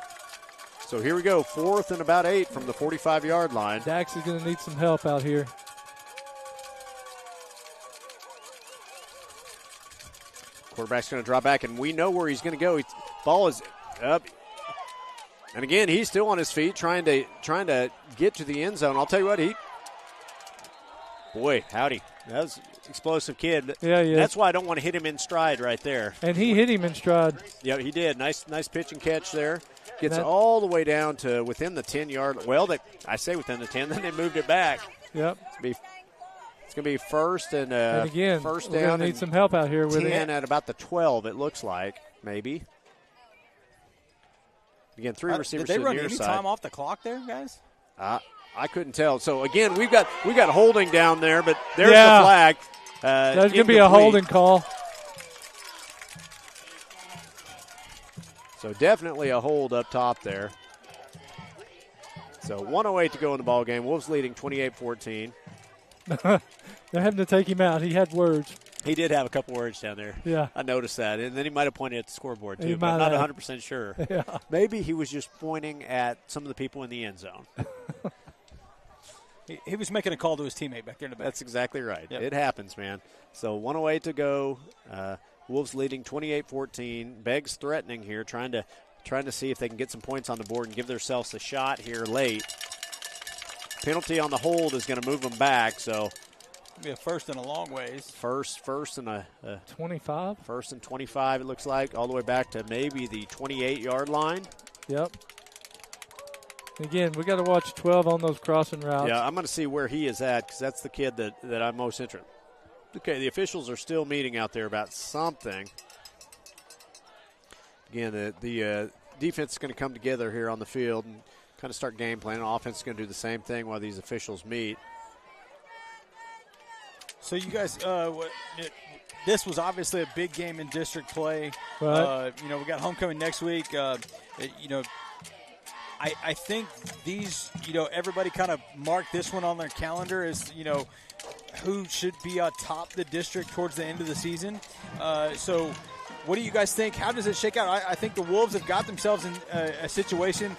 So here we go, 4th and about 8 from the 45-yard line. Dax is going to need some help out here. Quarterback's going to drop back, and we know where he's going to go. Ball is up. And again, he's still on his feet, trying to get to the end zone. I'll tell you what, boy, howdy. That was an explosive kid. Yeah, yeah. That's why I don't want to hit him in stride right there. And he hit him in stride. Yeah, he did. Nice pitch and catch there. Gets all the way down to within the 10-yard. Well, I say within the 10, then they moved it back. Yep. It's going to be first and again, first we're down. We're going to need some help out here with 10 it. at about the 12, it looks like, maybe. Again, 3 receivers to the near side. Did they run any time off the clock there, guys? I couldn't tell. So again, we got holding down there, but there's the flag. There's going to be a holding call. So definitely a hold up top there. So 1:08 to go in the ball game. Wolves leading 28-14. They're having to take him out. He had words. He did have a couple words down there. Yeah. I noticed that. And then he might have pointed at the scoreboard, too, he but I'm not 100% sure. Yeah. Maybe he was just pointing at some of the people in the end zone. He was making a call to his teammate back there in the back. That's exactly right. Yep. It happens, man. So 1:08 to go. Wolves leading 28-14. Beggs threatening here, trying to see if they can get some points on the board and give themselves a shot here late. Penalty on the hold is going to move them back. So be a first and a long ways. First and a 25. First and 25. It looks like all the way back to maybe the 28-yard line. Yep. Again, we got to watch 12 on those crossing routes. Yeah, I'm going to see where he is at because that's the kid that I'm most interested in. Okay, the officials are still meeting out there about something. Again, the defense is going to come together here on the field and kind of start game planning. Offense is going to do the same thing while these officials meet. So you guys, this was obviously a big game in district play. Right. We got homecoming next week. I think these, everybody kind of marked this one on their calendar as, who should be atop the district towards the end of the season. So what do you guys think? How does it shake out? I think the Wolves have got themselves in a situation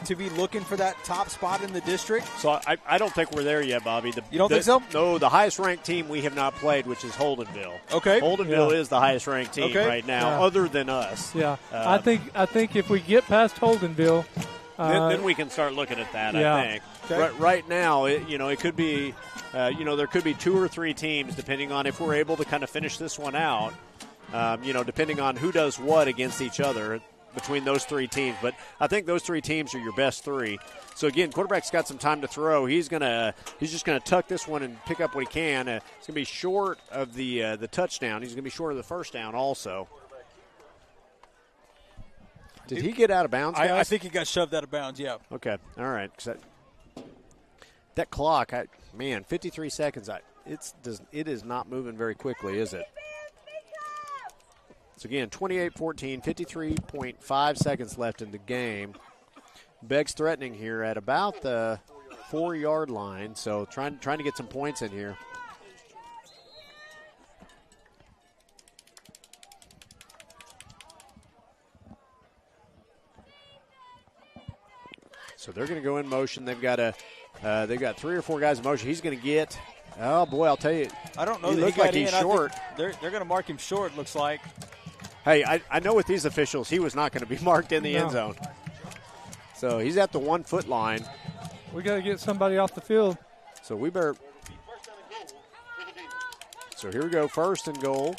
to be looking for that top spot in the district. So I don't think we're there yet, Bobby. You don't think so? No, the highest-ranked team we have not played, which is Holdenville. Okay. Holdenville is the highest-ranked team right now, other than us. Yeah. I think if we get past Holdenville – then we can start looking at that, yeah. I think. Okay. Right now, it could be, there could be 2 or 3 teams, depending on if we're able to kind of finish this one out, depending on who does what against each other between those 3 teams. But I think those 3 teams are your best 3. So, again, quarterback's got some time to throw. He's just going to tuck this one and pick up what he can. It's going to be short of the touchdown. He's going to be short of the first down also. Did he get out of bounds, guys? I think he got shoved out of bounds, yeah. Okay, all right. That clock, 53 seconds, it is not moving very quickly, is it? So, again, 28-14, 53.5 seconds left in the game. Beggs threatening here at about the 4-yard line, so trying to get some points in here. So they're going to go in motion. They've got 3 or 4 guys in motion. He's going to get. Oh boy, I'll tell you. I don't know. He looks like he's short. They're going to mark him short. Looks like. Hey, I know with these officials, he was not going to be marked in the end zone. So he's at the 1-foot line. We got to get somebody off the field. So we better. So here we go, 1st and goal.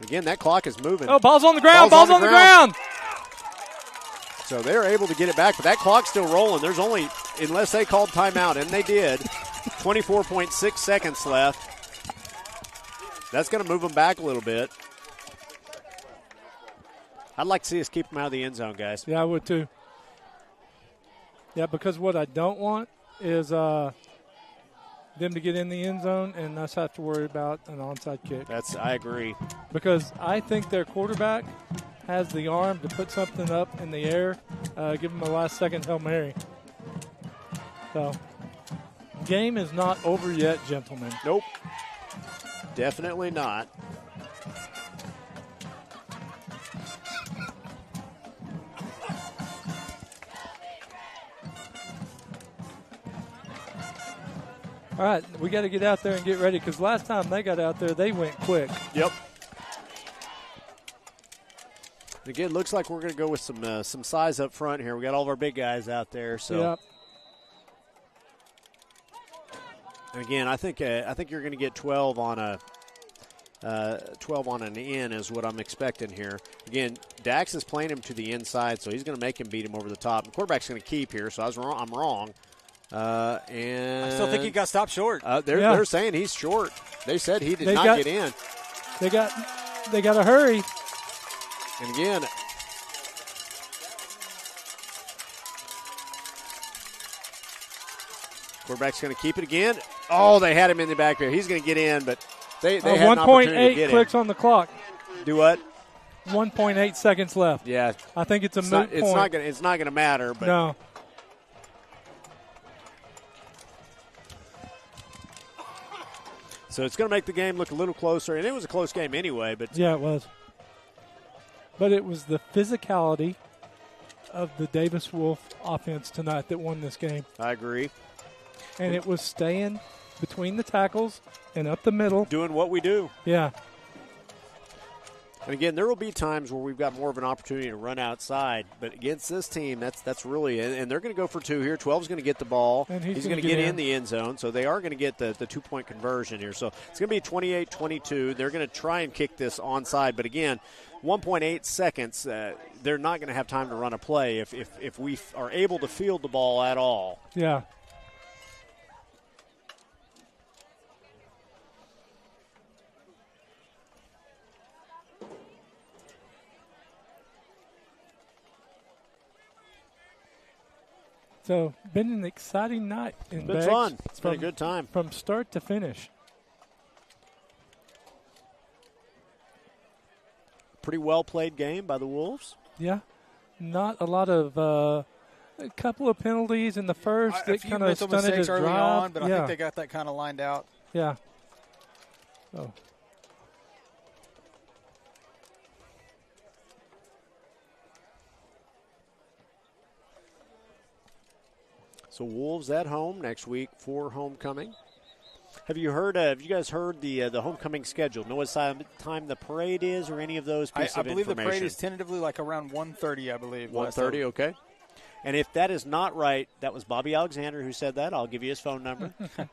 Again, that clock is moving. Oh, ball's on the ground. Ball's on the ground. So they're able to get it back, but that clock's still rolling. There's only, unless they called timeout, and they did, 24.6 seconds left. That's going to move them back a little bit. I'd like to see us keep them out of the end zone, guys. Yeah, I would too. Yeah, because what I don't want is them to get in the end zone and us have to worry about an onside kick. I agree. Because I think their quarterback has the arm to put something up in the air, give him a last-second Hail Mary. So, game is not over yet, gentlemen. Nope. Definitely not. All right, we got to get out there and get ready because last time they got out there, they went quick. Yep. Again, looks like we're going to go with some size up front here. We got all of our big guys out there. So, yep. Again, I think you're going to get 12 on an in is what I'm expecting here. Again, Dax is playing him to the inside, so he's going to make him beat him over the top. The quarterback's going to keep here, so I'm wrong. And I still think he got stopped short. They're saying he's short. They said he did not get in. They got to hurry. And again, quarterback's going to keep it again. Oh, they had him in the back there. He's going to get in, but they had an opportunity to get 1.8 clicks him. on the clock. Do what? 1.8 seconds left. Yeah, I think it's a moot point. It's not going to matter. But no. So it's going to make the game look a little closer, and it was a close game anyway. But yeah, it was. But it was the physicality of the Davis Wolf offense tonight that won this game. I agree. and it was staying between the tackles and up the middle. Doing what we do. Yeah. And again, there will be times where we've got more of an opportunity to run outside, but against this team, that's really, and they're going to go for 2 here. 12's going to get the ball. And he's going to get in the end zone, so they are going to get the 2-point conversion here. So it's going to be 28-22. They're going to try and kick this onside, but again, 1.8 seconds, they're not going to have time to run a play if we are able to field the ball at all. Yeah. So, been an exciting night in Been Beggs. fun. It's been a good time. From start to finish. Pretty well played game by the Wolves. Yeah. Not a lot of a couple of penalties in the first that kind of stunted his early drive. on, but I think they got that kind of lined out. Yeah. Oh. So Wolves at home next week for homecoming. Have you heard? Have you guys heard the homecoming schedule? Know what time the parade is, or any of those pieces I of believe information? the parade is tentatively like around 1:30, I believe. 1:30, okay. And if that is not right, that was Bobby Alexander who said that. I'll give you his phone number. So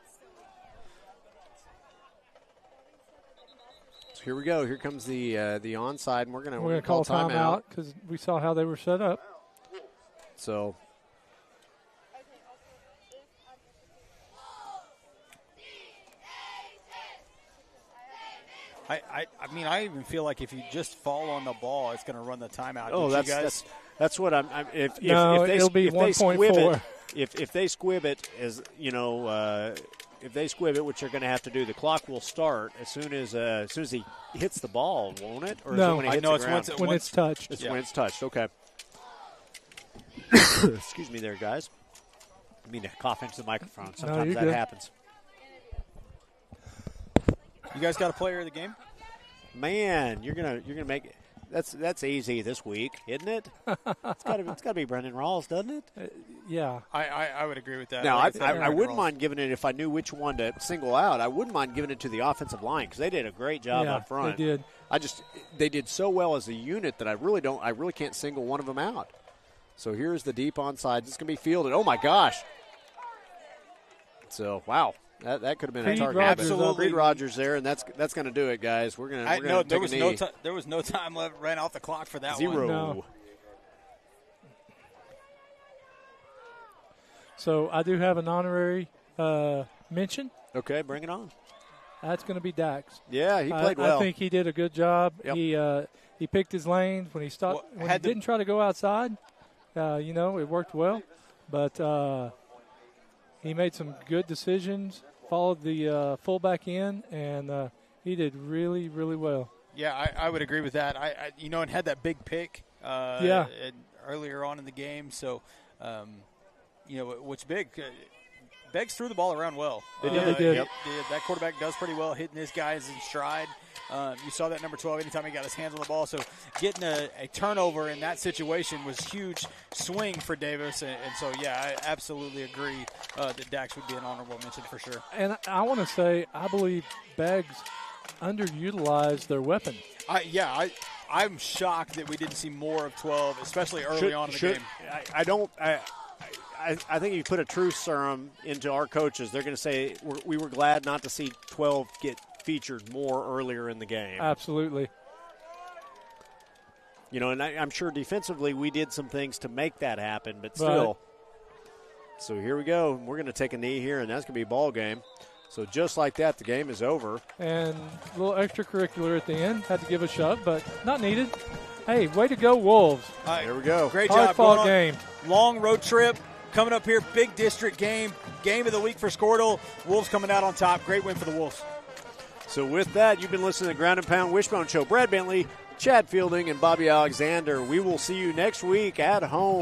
here we go. Here comes the onside, and we're going to call timeout because we saw how they were set up. So. I mean, I even feel like if you just fall on the ball, it's going to run the timeout. Oh, that's what I'm. If it'll be 1.4. If they squib it, as you know, if they squib it, which they're going to have to do, the clock will start as soon as he hits the ball, won't it? Or no, is it when he hits the ground? When it's touched. It's when it's touched. Okay. Excuse me, there, guys. I mean to cough into the microphone. Sometimes that happens. You guys got a player of the game? Man, you're gonna make it. That's easy this week, isn't it? It's got to be Brendan Rawls, doesn't it? Yeah, I would agree with that. Now I wouldn't mind giving it if I knew which one to single out. I wouldn't mind giving it to the offensive line because they did a great job up front. They did. They did so well as a unit that I really can't single one of them out. So here's the deep onside. It's gonna be fielded. Oh my gosh! So wow. That could have been a target. Absolutely. Reed Rogers there, and that's going to do it, guys. We're going to take a knee. There was no time left, ran off the clock for that 0. one. No. So I do have an honorary mention. Okay, bring it on. That's going to be Dax. Yeah, he played well. I think he did a good job. Yep. He picked his lanes when he stopped. When he didn't try to go outside, it worked well. But he made some good decisions, followed the fullback in, and he did really, really well. Yeah, I would agree with that. And had that big pick earlier on in the game. So, what's big. Beggs threw the ball around well. They did. Yep. That quarterback does pretty well, hitting his guys in stride. You saw that number 12 anytime he got his hands on the ball. So getting a turnover in that situation was huge swing for Davis. And so, I absolutely agree that Dax would be an honorable mention for sure. And I want to say I believe Beggs underutilized their weapon. I'm shocked that we didn't see more of 12, especially early on in the game. I think if you put a truth serum into our coaches, they're going to say we were glad not to see 12 get featured more earlier in the game. Absolutely. And I'm sure defensively we did some things to make that happen, but still. Right. So here we go. We're going to take a knee here, and that's going to be a ball game. So just like that, the game is over. And a little extracurricular at the end. Had to give a shove, but not needed. Hey, way to go, Wolves. There we go. Great Hard job. fought game. Long road trip. Coming up here, big district game of the week for Squirtle. Wolves coming out on top. Great win for the Wolves. So with that, you've been listening to Ground and Pound Wishbone Show. Brad Bentley, Chad Fielding, and Bobby Alexander. We will see you next week at home.